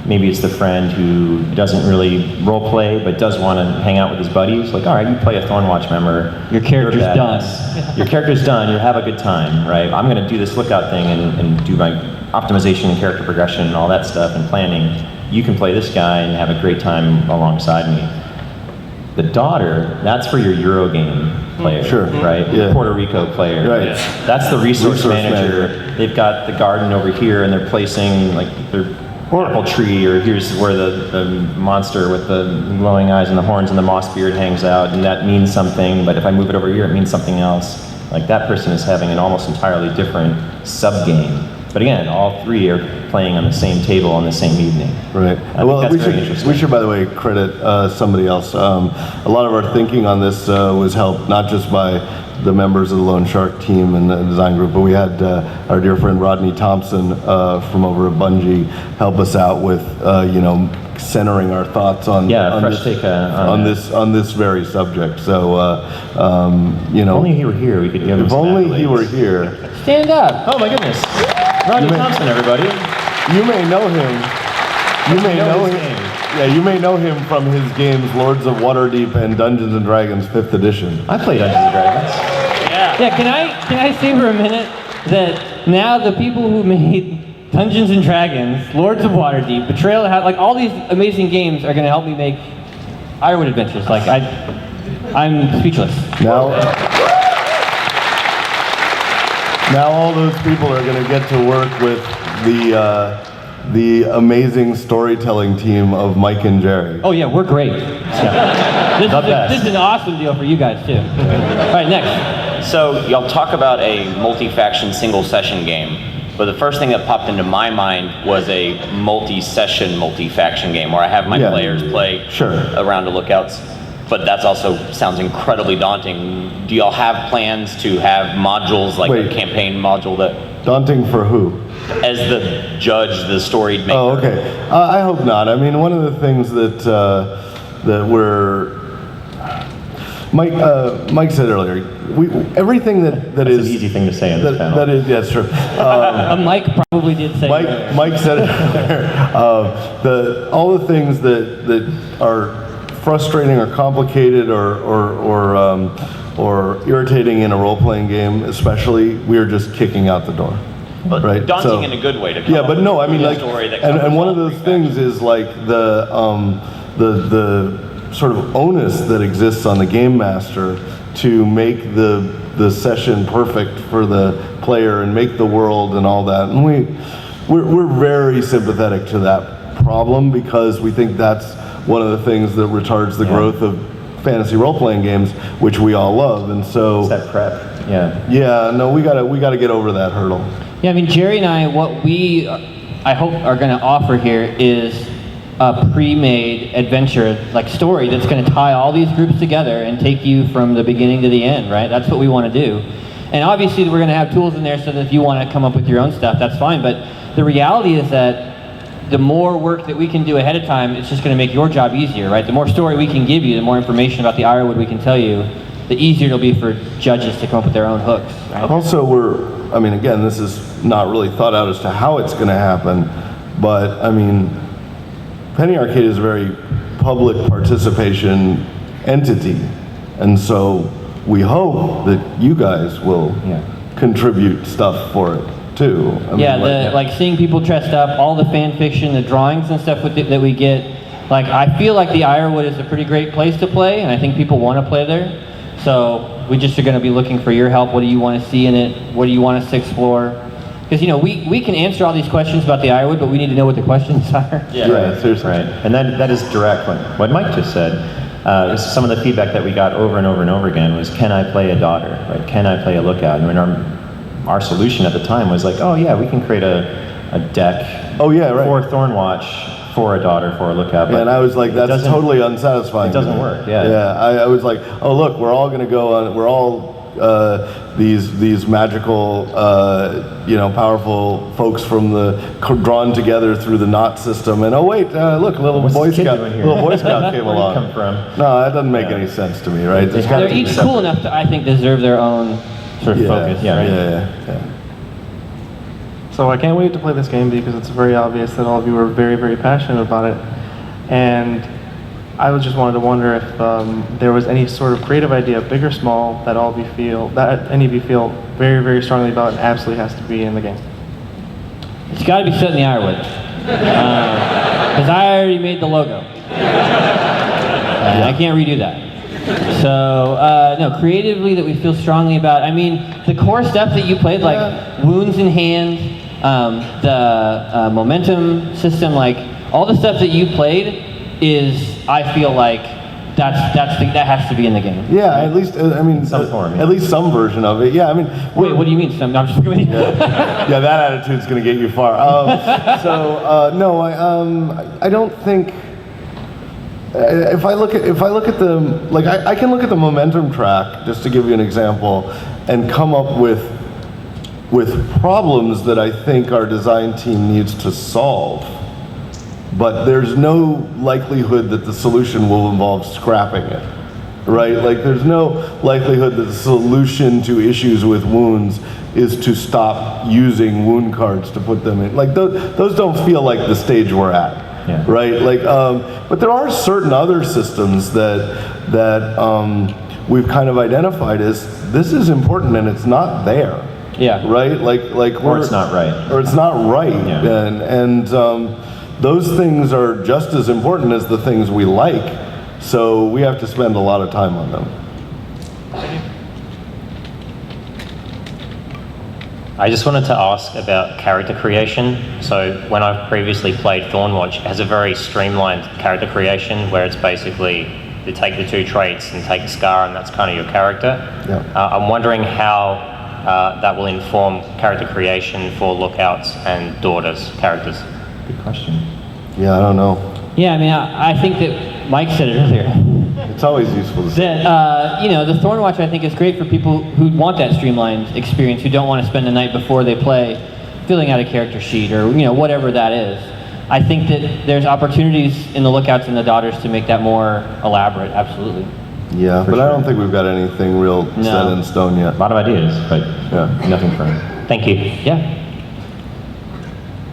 maybe it's the friend who doesn't really role play but does want to hang out with his buddies. Like, all right, you play a Thornwatch member. Your character's you're done. badass. Your character's done. You have a good time, right? I'm going to do this lookout thing and do my optimization and character progression and all that stuff and planning. You can play this guy and have a great time alongside me. The daughter, that's for your Eurogame player, Sure. right? Yeah. Puerto Rico player. Right. That's the resource Manager. They've got the garden over here, and they're placing like their apple tree, or here's where the monster with the glowing eyes and the horns and the moss beard hangs out, and that means something. But if I move it over here, it means something else. Like that person is having an almost entirely different sub game. But again, all three are playing on the same table on the same evening. Right. Well, that's we very should, interesting. we should, by the way, credit somebody else. A lot of our thinking on this was helped not just by the members of the Lone Shark team and the design group, but we had our dear friend Rodney Thompson from over at Bungie help us out with, centering our thoughts on fresh take on this very subject. So, If only he were here, we could give him if some only he accolades. were here. Stand up. Oh my goodness. Rodney Thompson, everybody. You may know him. You may know his him. game. Yeah, you may know him from his games Lords of Waterdeep and Dungeons and Dragons 5th edition. I play Dungeons and Dragons. Yeah, can I say for a minute that now the people who made Dungeons and Dragons, Lords of Waterdeep, Betrayal, like all these amazing games are going to help me make Ironwood Adventures. Like I'm speechless. Now all those people are going to get to work with the amazing storytelling team of Mike and Jerry. Oh yeah, we're great. This is an awesome deal for you guys too. All right, next. So y'all talk about a multi-faction single session game, but the first thing that popped into my mind was a multi-session, multi-faction game where I have my players play a round of lookouts. But that also sounds incredibly daunting. Do y'all have plans to have modules like a campaign module that... Daunting for who? As the judge, the story maker. Oh, okay. I hope not. I mean, one of the things that we're... Mike said earlier, everything that That's is... an easy thing to say on this panel. That is, yeah, that's true. Mike probably did say it. Mike said it earlier. All the things that are frustrating or complicated or irritating in a role-playing game, especially, we are just kicking out the door. But right? daunting in a good way to come but no, I mean, like, story that and one of those things is like the sort of onus that exists on the game master to make the session perfect for the player and make the world and all that. And we're very sympathetic to that problem because we think that's one of the things that retards the growth of fantasy role-playing games, which we all love. And so it's that prep. Yeah, no, we gotta get over that hurdle. Yeah, I mean, Jerry and I, what we, I hope, are going to offer here is a pre-made adventure, like story, that's going to tie all these groups together and take you from the beginning to the end, right? That's what we want to do. And obviously, we're going to have tools in there so that if you want to come up with your own stuff, that's fine. But the reality is that the more work that we can do ahead of time, it's just going to make your job easier, right? The more story we can give you, the more information about the Ironwood we can tell you, the easier it'll be for judges to come up with their own hooks, right? Also, again, this is not really thought out as to how it's going to happen, but I mean, Penny Arcade is a very public participation entity, and so we hope that you guys will contribute stuff for it too. I mean, like seeing people dressed up, all the fan fiction, the drawings and stuff that we get. Like, I feel like the Ironwood is a pretty great place to play, and I think people want to play there. So we just are going to be looking for your help. What do you want to see in it? What do you want us to explore? Because, we can answer all these questions about the Ironwood, but we need to know what the questions are. Yeah, seriously. Right. And that is direct. What Mike just said, some of the feedback that we got over and over and over again was, can I play a daughter? Right? Can I play a lookout? And our solution at the time was like, oh yeah, we can create a deck for Thornwatch for a daughter, for a lookout. And I was like, that's totally unsatisfying. It doesn't work. Yeah. Yeah. I was like, oh look, we're all going to go on. We're all these magical, powerful folks from drawn together through the knot system. And oh wait, look, a little Boy Scout came along. Where did he come from? No, that doesn't make any sense to me, right? They're each cool enough to, I think, deserve their own sort of focus. Yeah, right? Yeah. So I can't wait to play this game because it's very obvious that all of you are very, very passionate about it. And I just wanted to wonder if there was any sort of creative idea, big or small, that any of you feel very, very strongly about and absolutely has to be in the game. It's got to be set in the Ironwood. Because I already made the logo. I can't redo that. So, no, creatively that we feel strongly about. I mean, the core stuff that you played, like wounds in hand, the momentum system, like all the stuff that you played is, I feel like that has to be in the game. Yeah, at least some form. Yeah. At least some version of it. Yeah, I mean. Wait, what do you mean? I'm just kidding. Yeah, that attitude's going to get you far. No, I don't think. If I look at the, like, I can look at the momentum track, just to give you an example, and come up with problems that I think our design team needs to solve. But there's no likelihood that the solution will involve scrapping it, right? Like, there's no likelihood that the solution to issues with wounds is to stop using wound cards to put them in. Like, those don't feel like the stage we're at. Yeah. Right, like, but there are certain other systems that we've kind of identified as this is important and it's not there. Yeah. Right, or it's not right. Or it's not right, yeah. and those things are just as important as the things we like. So we have to spend a lot of time on them. I just wanted to ask about character creation. So when I've previously played Thornwatch, it has a very streamlined character creation where it's basically you take the two traits and take a scar and that's kind of your character. Yeah. I'm wondering how that will inform character creation for lookouts and daughters' characters. Good question. Yeah, I don't know. Yeah, I mean, I think that Mike said it earlier. It's always useful to say. That, the Thornwatch, I think, is great for people who want that streamlined experience, who don't want to spend the night before they play filling out a character sheet or, whatever that is. I think that there's opportunities in the lookouts and the daughters to make that more elaborate, absolutely. Yeah, but I don't think we've got anything real set in stone yet. A lot of ideas, but nothing firm. Thank you. Yeah.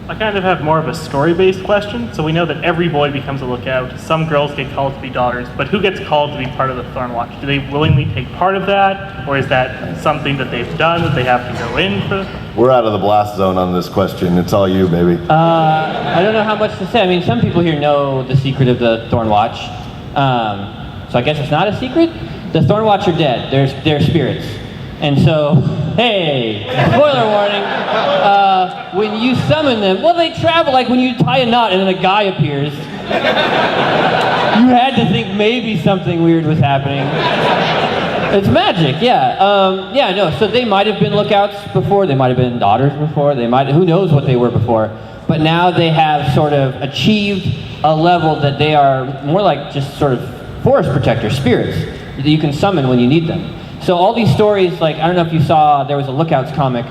I kind of have more of a story-based question. So we know that every boy becomes a lookout. Some girls get called to be daughters, but who gets called to be part of the Thornwatch? Do they willingly take part of that, or is that something that they've done that they have to go in for? We're out of the blast zone on this question. It's all you, baby. I don't know how much to say. I mean, some people here know the secret of the Thornwatch. So I guess it's not a secret. The Thornwatch are dead. They're spirits. And so, hey, spoiler warning, when you summon them, well, they travel like when you tie a knot and then a guy appears. You had to think maybe something weird was happening. It's magic, yeah. So they might have been lookouts before, they might have been daughters before, who knows what they were before. But now they have sort of achieved a level that they are more like just sort of forest protector spirits that you can summon when you need them. So all these stories, like, I don't know if you saw, there was a Lookouts comic,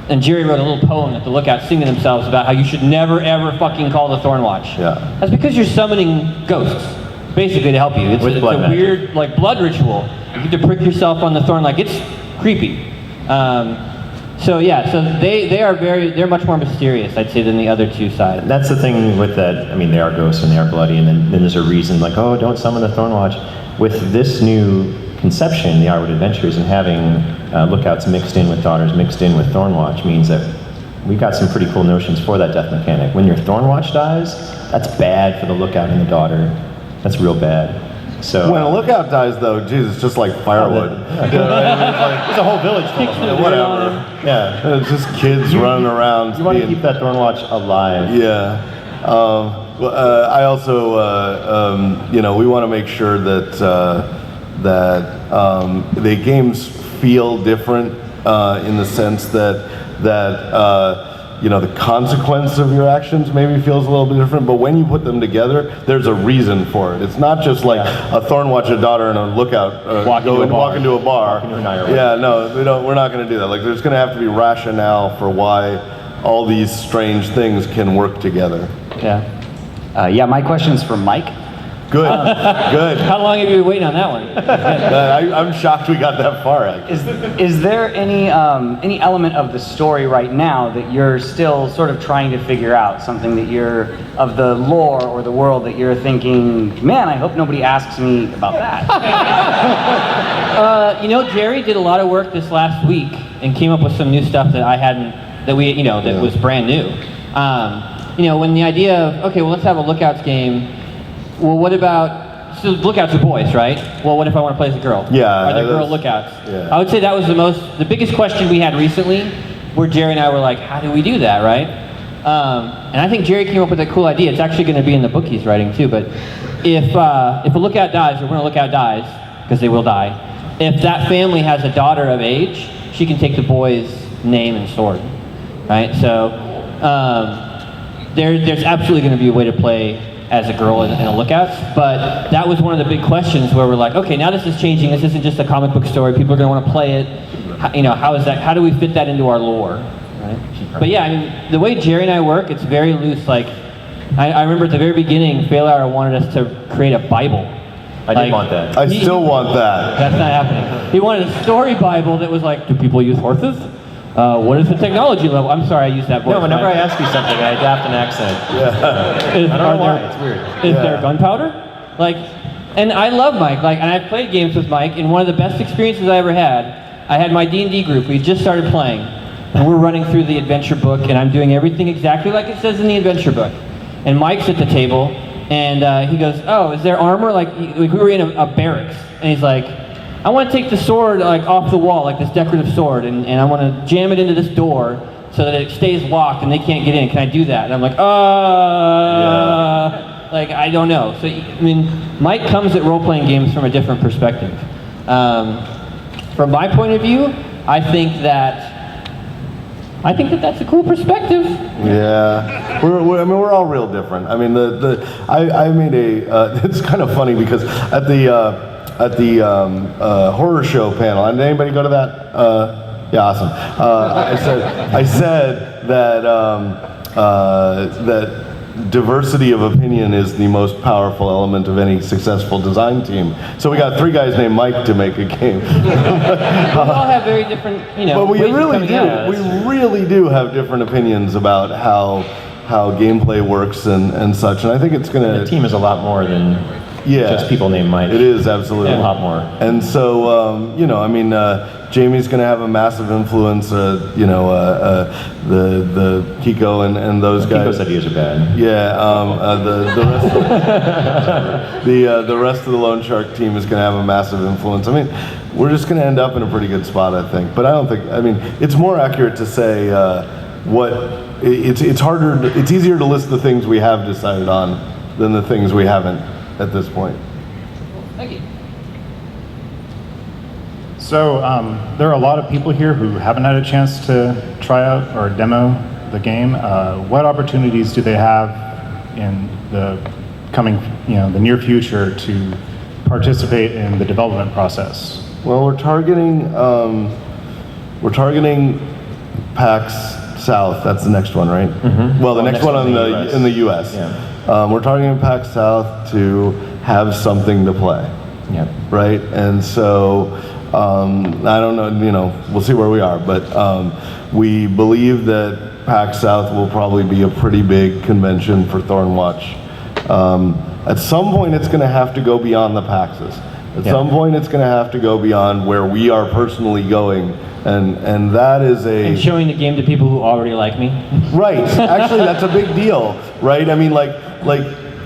and Jerry wrote a little poem that the Lookouts sing to themselves about how you should never, ever fucking call the Thornwatch. Yeah. That's because you're summoning ghosts, basically, to help you. It's a weird, like, blood ritual. You get to prick yourself on the thorn, like, it's creepy. So they're much more mysterious, I'd say, than the other two sides. That's the thing with that. I mean, they are ghosts and they are bloody, and then there's a reason, like, oh, don't summon the Thornwatch. With this new conception, the Ironwood Adventures, and having lookouts mixed in with daughters, mixed in with Thornwatch, means that we've got some pretty cool notions for that death mechanic. When your Thornwatch dies, that's bad for the lookout and the daughter. That's real bad. So when a lookout dies, though, geez, it's just like firewood. There's a whole village full of them. Whatever. Yeah, it's just kids running around. You want to keep that Thornwatch alive. Yeah. I also, we want to make sure that the games feel different in the sense that the consequence of your actions maybe feels a little bit different, but when you put them together, there's a reason for it. It's not just like a Thornwatch, a daughter, and a lookout walk into a bar. Yeah, no, we're not going to do that. Like, there's going to have to be rationale for why all these strange things can work together. Yeah, my question's for Mike. Good, good. How long have you been waiting on that one? I'm shocked we got that far, actually. Is there any element of the story right now that you're still sort of trying to figure out? Something that you're, of the lore or the world that you're thinking, man, I hope nobody asks me about that. Jerry did a lot of work this last week and came up with some new stuff that I hadn't, that was brand new. When the idea of, okay, well, let's have a Lookouts game. Well, what about, so Lookouts are boys, right? Well, what if I want to play as a girl? Yeah. Are there girl Lookouts? Yeah. I would say that was the biggest question we had recently, where Jerry and I were like, how do we do that, right? And I think Jerry came up with a cool idea. It's actually going to be in the book he's writing too, but if a Lookout dies, or when a Lookout dies, because they will die, if that family has a daughter of age, she can take the boy's name and sword, right? So there's absolutely going to be a way to play as a girl in a Lookouts, but that was one of the big questions where we're like, okay, now this is changing. This isn't just a comic book story. People are going to want to play it. How is that? How do we fit that into our lore, right? But yeah, I mean, the way Jerry and I work, it's very loose. Like, I remember at the very beginning, Fail Hour wanted us to create a Bible. I did want that. I still want that. That's not happening. He wanted a story Bible that was like, do people use horses? What is the technology level? I'm sorry I used that voice. No, whenever I ask you something, I adapt an accent. Yeah. I don't know why. It's weird. Is there gunpowder? And I love Mike. And I've played games with Mike, and one of the best experiences I ever had, I had my D&D group. We just started playing, and we're running through the adventure book, and I'm doing everything exactly like it says in the adventure book. And Mike's at the table, and he goes, "Oh, is there armor?" Like we were in a barracks, and he's like, I want to take the sword off the wall, like this decorative sword, and I want to jam it into this door so that it stays locked and they can't get in. Can I do that? And I'm like, I don't know. So, I mean, Mike comes at role-playing games from a different perspective. From my point of view, I think that that's a cool perspective. Yeah, we're all real different. I mean, I made it's kind of funny because at the horror show panel, and did anybody go to that? Yeah, awesome. I said that that diversity of opinion is the most powerful element of any successful design team. So we got 3 guys named Mike to make a game. We all have very different, but we ways of really coming do. at it. We really do have different opinions about how gameplay works and such. And I think it's gonna. The team is a lot more than just people named Mike. It is absolutely a lot more. And so Jamie's going to have a massive influence. The Kiko and those guys. Kiko's ideas are bad. Yeah. The rest of the Lone Shark team is going to have a massive influence. I mean, we're just going to end up in a pretty good spot, I think. But I don't think. I mean, it's more accurate to say It's harder. It's easier to list the things we have decided on than the things we haven't at this point. Thank you. So there are a lot of people here who haven't had a chance to try out or demo the game. What opportunities do they have in the coming, the near future to participate in the development process? Well, we're targeting PAX South. That's the next one, right? Mm-hmm. Well, the next one in the U.S. Yeah. We're targeting PAX South to have something to play. Yeah. Right. And so I don't know. We'll see where we are, but we believe that PAX South will probably be a pretty big convention for Thornwatch. At some point, it's going to have to go beyond the PAXs. At some point, it's going to have to go beyond where we are personally going. And that is And showing the game to people who already like me. Right. Actually, that's a big deal, right? I mean, like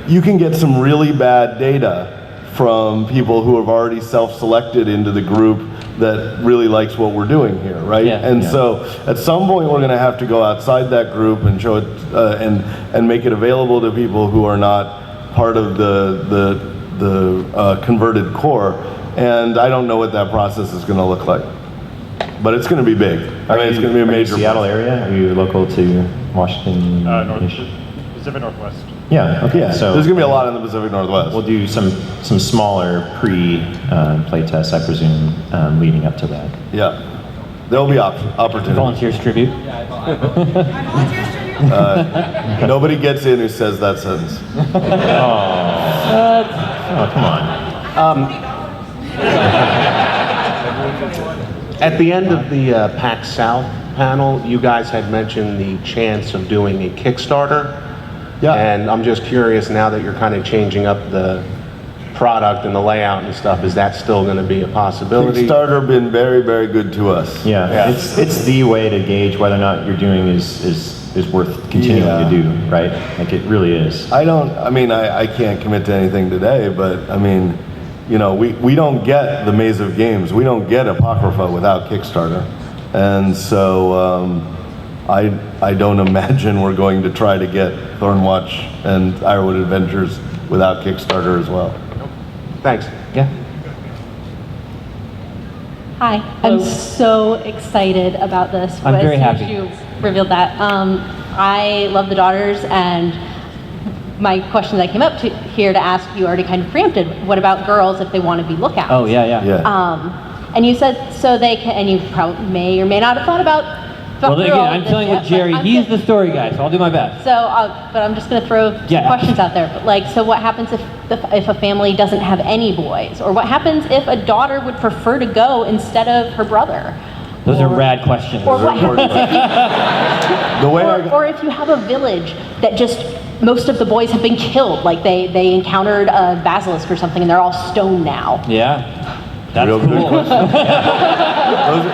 you can get some really bad data from people who have already self-selected into the group that really likes what we're doing here, right? Yeah. So at some point we're going to have to go outside that group and show it and make it available to people who are not part of the converted core. And I don't know what that process is going to look like. but it's going to be big. I mean, it's going to be a major. Seattle area? Are you local to Washington? Pacific Northwest. Yeah. Okay. Yeah, So there's going to be a lot in the Pacific Northwest. we'll do some smaller play tests, I presume, leading up to that. Yeah, there'll be opportunities. Volunteers tribute. Nobody gets in who says that sentence. Oh, come on. At the end of the PAX South panel, you guys had mentioned the chance of doing a Kickstarter. Yeah. And I'm just curious, now that you're kind of changing up the product and the layout and stuff, is that still going to be a possibility? Kickstarter been very, very good to us. Yeah. It's the way to gauge whether or not you're doing is worth continuing to do, right? Like it really is. I can't commit to anything today, but I mean, you know, we don't get the Maze of Games. We don't get Apocrypha without Kickstarter. And so I don't imagine we're going to try to get Thornwatch and Ironwood Adventures without Kickstarter as well. Thanks. Yeah. Hi, I'm so excited about this. I'm very As happy. you revealed that. I love the daughters, and my question that I came up to here to ask, you already kind of preempted. What about girls if they want to be lookouts? Oh, yeah. And you said so they can, and you probably may or may not have thought about. Well, again, I'm telling with Jerry, he's the story guy, so I'll do my best. So, but I'm just going to throw some questions out there. But like, so what happens if a family doesn't have any boys, or what happens if a daughter would prefer to go instead of her brother? Those are rad questions. Or what happens if or if you have a village that just most of the boys have been killed, like they encountered a basilisk or something, and they're all stone now. Yeah, that's Real cool. good question.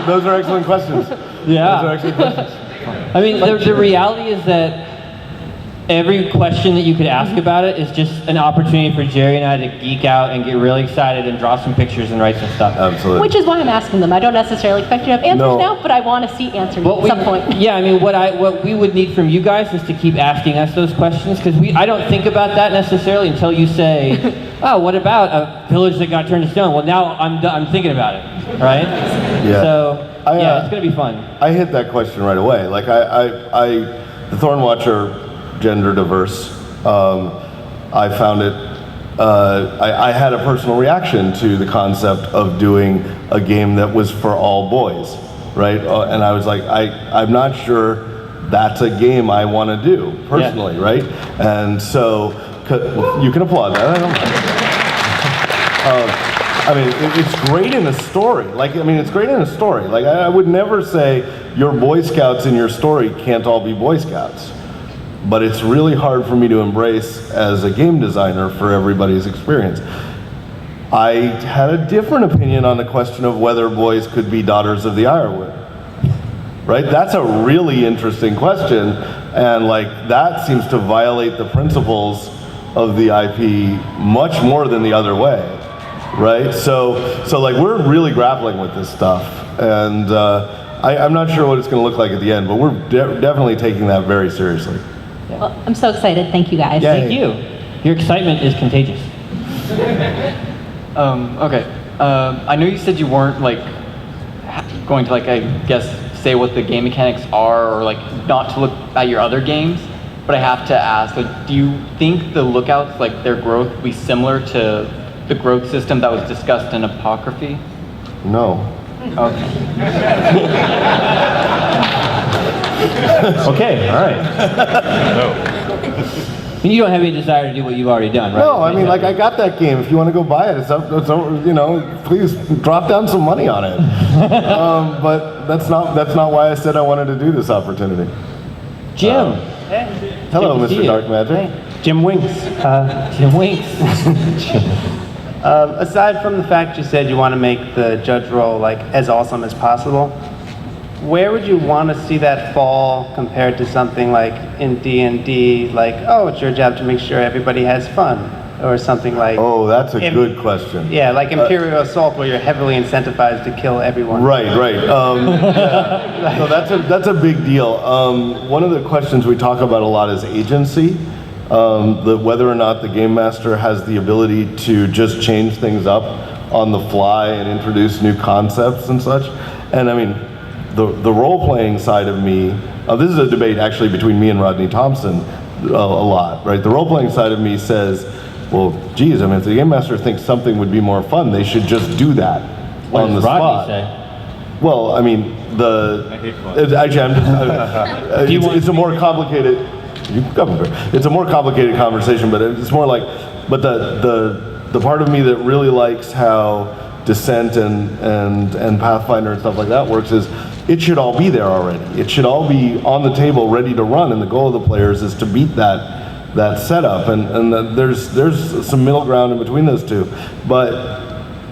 Those are excellent questions. Yeah. Those are excellent questions. I mean, the reality is that every question that you could ask about it is just an opportunity for Jerry and I to geek out and get really excited and draw some pictures and write some stuff. Absolutely. Which is why I'm asking them. I don't necessarily expect you to have answers now, but I want to see answers at some point. Yeah, I mean, what we would need from you guys is to keep asking us those questions, because I don't think about that necessarily until you say, oh, what about a village that got turned to stone? Well, now I'm thinking about it, right? Yeah. So, it's going to be fun. I hit that question right away. Like the Thornwatch are gender diverse. I found it, I had a personal reaction to the concept of doing a game that was for all boys, right? And I was like, I'm not sure that's a game I want to do personally, right? And so, you can applaud that, I don't mind. I mean, it's great in a story. It's great in a story. Like, I would never say your Boy Scouts in your story can't all be Boy Scouts. But it's really hard for me to embrace as a game designer for everybody's experience. I had a different opinion on the question of whether boys could be daughters of the Ironwood. Right? That's a really interesting question, and that seems to violate the principles of the IP much more than the other way. Right? So we're really grappling with this stuff, and I'm not sure what it's going to look like at the end, but we're definitely taking that very seriously. Well, I'm so excited. Thank you, guys. Thank you. Your excitement is contagious. Okay. I know you said you weren't going to I guess say what the game mechanics are, or not to look at your other games. But I have to ask, do you think the lookouts, their growth, will be similar to the growth system that was discussed in Apocryphy? No. Okay. Okay, all right. And you don't have any desire to do what you've already done, right? No, I mean, I got that game. If you want to go buy it, it's please drop down some money on it. But that's not why I said I wanted to do this opportunity. Jim. Hello, Good to see Mr. you. Dark Magic. Jim Winks. Jim Winks. Aside from the fact you said you want to make the judge role as awesome as possible, where would you want to see that fall compared to something like in D&D, it's your job to make sure everybody has fun, or something like... Oh, that's a good question. Yeah, like Imperial Assault, where you're heavily incentivized to kill everyone. Right. Yeah. No, that's a big deal. One of the questions we talk about a lot is agency. Whether or not the game master has the ability to just change things up on the fly and introduce new concepts and such. And I mean, the role-playing side of me, this is a debate actually between me and Rodney Thompson a lot, right? The role-playing side of me says, well, geez, I mean, if the game master thinks something would be more fun, they should just do that on the spot. Say? Well, I mean, actually, I'm just, it's a more complicated. It's a more complicated conversation, but it's more like, but the part of me that really likes how Descent and Pathfinder and stuff like that works is it should all be there already. It should all be on the table, ready to run, and the goal of the players is to beat that setup. And there's some middle ground in between those two, but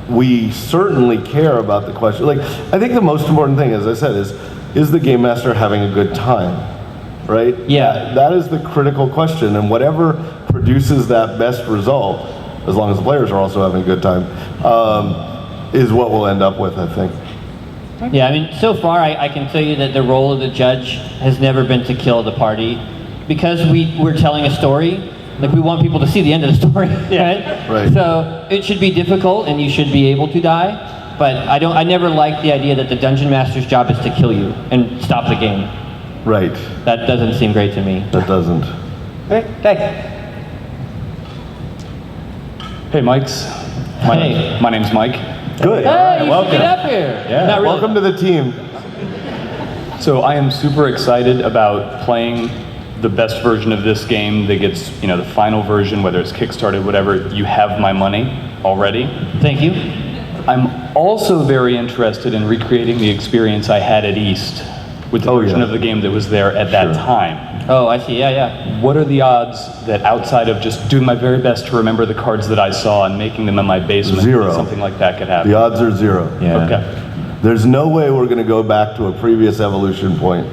we certainly care about the question. Like, I think the most important thing, as I said, is the game master having a good time, right? Yeah. That is the critical question, and whatever produces that best result, as long as the players are also having a good time, is what we'll end up with, I think. Yeah, I mean, so far I can tell you that the role of the judge has never been to kill the party, because we're telling a story. Like, we want people to see the end of the story, right? Right. So it should be difficult, and you should be able to die. But I never liked the idea that the dungeon master's job is to kill you and stop the game. Right. That doesn't seem great to me. That doesn't. Hey, Mikes. My name's Mike. Good. Hey, you welcome. should get up here. Yeah. Not really. Welcome to the team. So I am super excited about playing the best version of this game that gets, the final version, whether it's Kickstarted, whatever. You have my money already. Thank you. I'm also very interested in recreating the experience I had at East with the version of the game that was there at that time. Oh, I see. Yeah. What are the odds that outside of just doing my very best to remember the cards that I saw and making them in my basement, Zero. that something like that could happen? The odds are zero. Yeah. Okay. There's no way we're going to go back to a previous evolution point.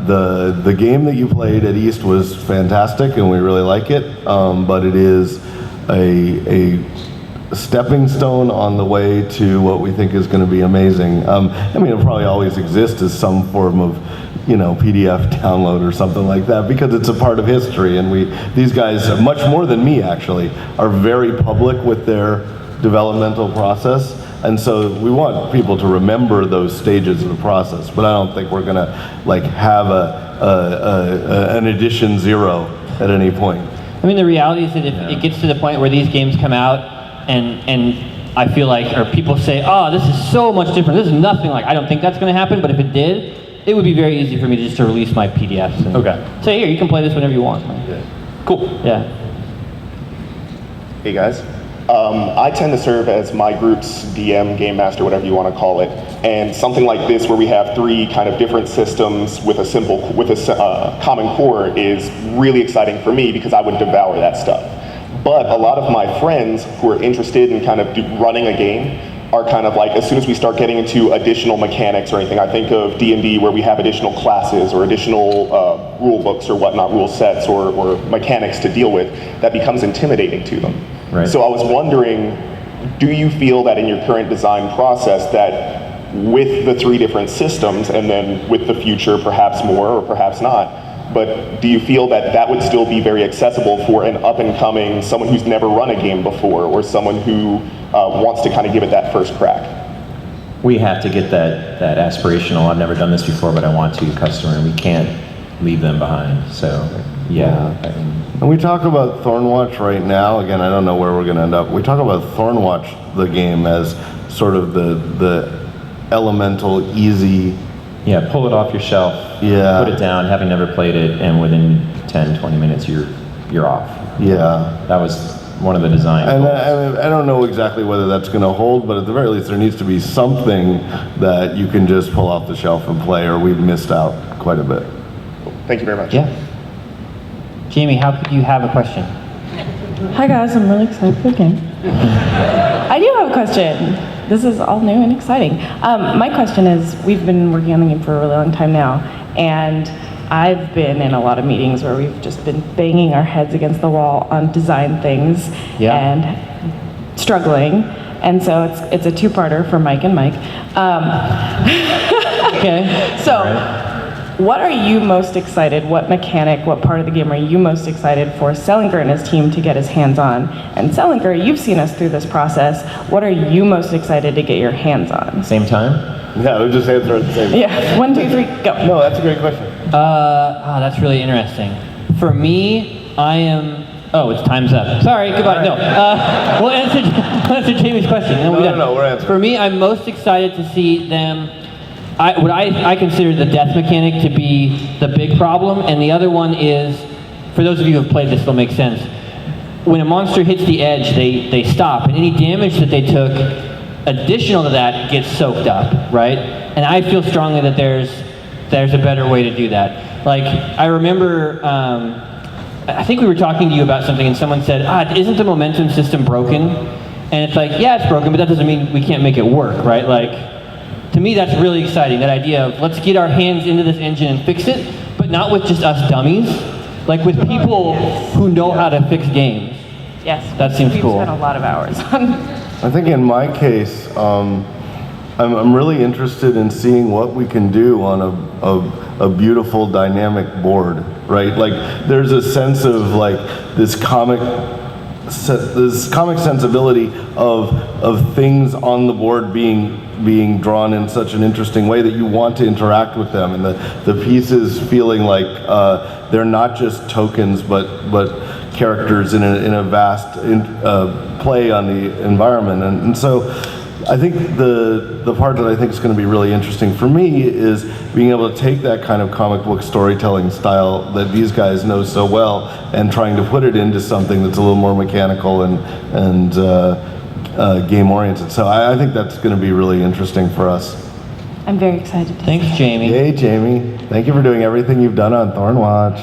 The game that you played at East was fantastic, and we really like it. But it is a stepping stone on the way to what we think is going to be amazing. I mean, it'll probably always exist as some form of, PDF download or something like that, because it's a part of history. And these guys, much more than me actually, are very public with their developmental process. And so we want people to remember those stages of the process, but I don't think we're gonna have an edition 0 at any point. I mean, the reality is that if it gets to the point where these games come out and I feel like, or people say, oh, this is so much different, this is nothing like, I don't think that's gonna happen, but if it did, it would be very easy for me just to release my PDFs. And say, here, you can play this whenever you want. Cool. Yeah. Hey guys. I tend to serve as my group's DM, game master, whatever you want to call it. And something like this, where we have 3 kind of different systems with a common core, is really exciting for me because I would devour that stuff. But a lot of my friends who are interested in kind of running a game are kind of like, as soon as we start getting into additional mechanics or anything, I think of D&D where we have additional classes or additional rule books or whatnot, rule sets or mechanics to deal with, that becomes intimidating to them. Right. So I was wondering, do you feel that in your current design process that with the 3 different systems, and then with the future perhaps more or perhaps not, but do you feel that that would still be very accessible for an up-and-coming, someone who's never run a game before, or someone who wants to kind of give it that first crack? We have to get that aspirational, I've never done this before, but I want to customer, and we can't leave them behind. So, yeah. And we talk about Thornwatch right now. Again, I don't know where we're going to end up. We talk about Thornwatch, the game, as sort of the elemental, easy. Yeah, pull it off your shelf. Yeah. Put it down, having never played it, and within 10, 20 minutes, you're off. Yeah. That was one of the design And goals. I don't know exactly whether that's going to hold, but at the very least, there needs to be something that you can just pull off the shelf and play, or we've missed out quite a bit. Thank you very much. Yeah. Jamie, how could you have a question? Hi guys, I'm really excited for the game. I do have a question. This is all new and exciting. My question is, we've been working on the game for a really long time now, and I've been in a lot of meetings where we've just been banging our heads against the wall on design things and struggling. And so it's a 2-parter for Mike and Mike. Okay. So, what are you most excited, what mechanic, what part of the game are you most excited for Selinker and his team to get his hands on? And Selinker, you've seen us through this process. What are you most excited to get your hands on? Same time? Yeah, we'll just answer at the same time. Yeah, 1, 2, 3, go. No, that's a great question. That's really interesting. For me, I am. Oh, it's time's up. Sorry, goodbye. No, we'll answer Jamie's question. And then No, we're answering. For me, I'm most excited to see them. What I consider the death mechanic to be the big problem, and the other one is, for those of you who have played this, it'll make sense. When a monster hits the edge, they stop, and any damage that they took, additional to that, gets soaked up, right? And I feel strongly that there's a better way to do that. Like, I remember, I think we were talking to you about something, and someone said, isn't the momentum system broken? And it's like, yeah, it's broken, but that doesn't mean we can't make it work, right? Like, to me, that's really exciting, that idea of let's get our hands into this engine and fix it, but not with just us dummies, like with people who know how to fix games. Yes. That seems cool. We've spent a lot of hours on. I think in my case, I'm really interested in seeing what we can do on a beautiful dynamic board, right? Like there's a sense of like this comic sensibility of things on the board being drawn in such an interesting way that you want to interact with them, and the pieces feeling like they're not just tokens but characters in a vast play on the environment. And so I think the part that I think is going to be really interesting for me is being able to take that kind of comic book storytelling style that these guys know so well and trying to put it into something that's a little more mechanical and game oriented. So I think that's going to be really interesting for us. I'm very excited. Thanks, Jamie. Hey, Jamie. Thank you for doing everything you've done on Thornwatch.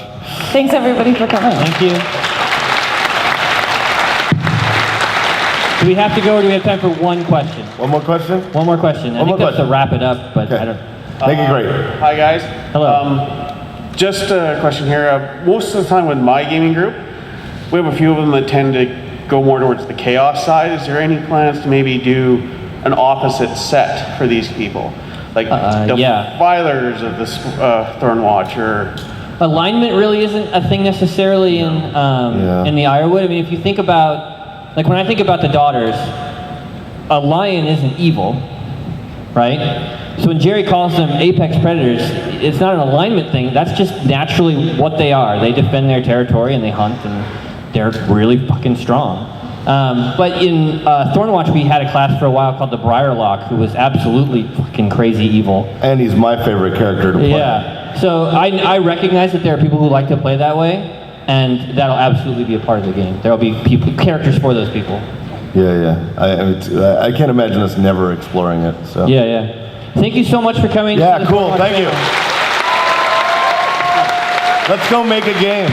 Thanks everybody for coming. Thank you. Do we have to go, or do we have time for one question? One more question? One more question. I think that's to wrap it up, but I don't. Thank you, great. Hi, guys. Hello. Just a question here. Most of the time with my gaming group, we have a few of them that tend to go more towards the chaos side. Is there any plans to maybe do an opposite set for these people? Like the filers of the Thornwatch, or... Alignment really isn't a thing necessarily in the Ironwood. I mean, if you think about, like when I think about the daughters, a lion isn't evil, right? So when Jerry calls them apex predators, it's not an alignment thing. That's just naturally what they are. They defend their territory and they hunt, and they're really fucking strong. But in Thornwatch, we had a class for a while called the Briarlock, who was absolutely fucking crazy evil. And he's my favorite character to play. Yeah. So I recognize that there are people who like to play that way, and that'll absolutely be a part of the game. There'll be characters for those people. Yeah. I can't imagine us never exploring it. So. Yeah. Thank you so much for coming. Yeah, cool. Thank you. Let's go make a game.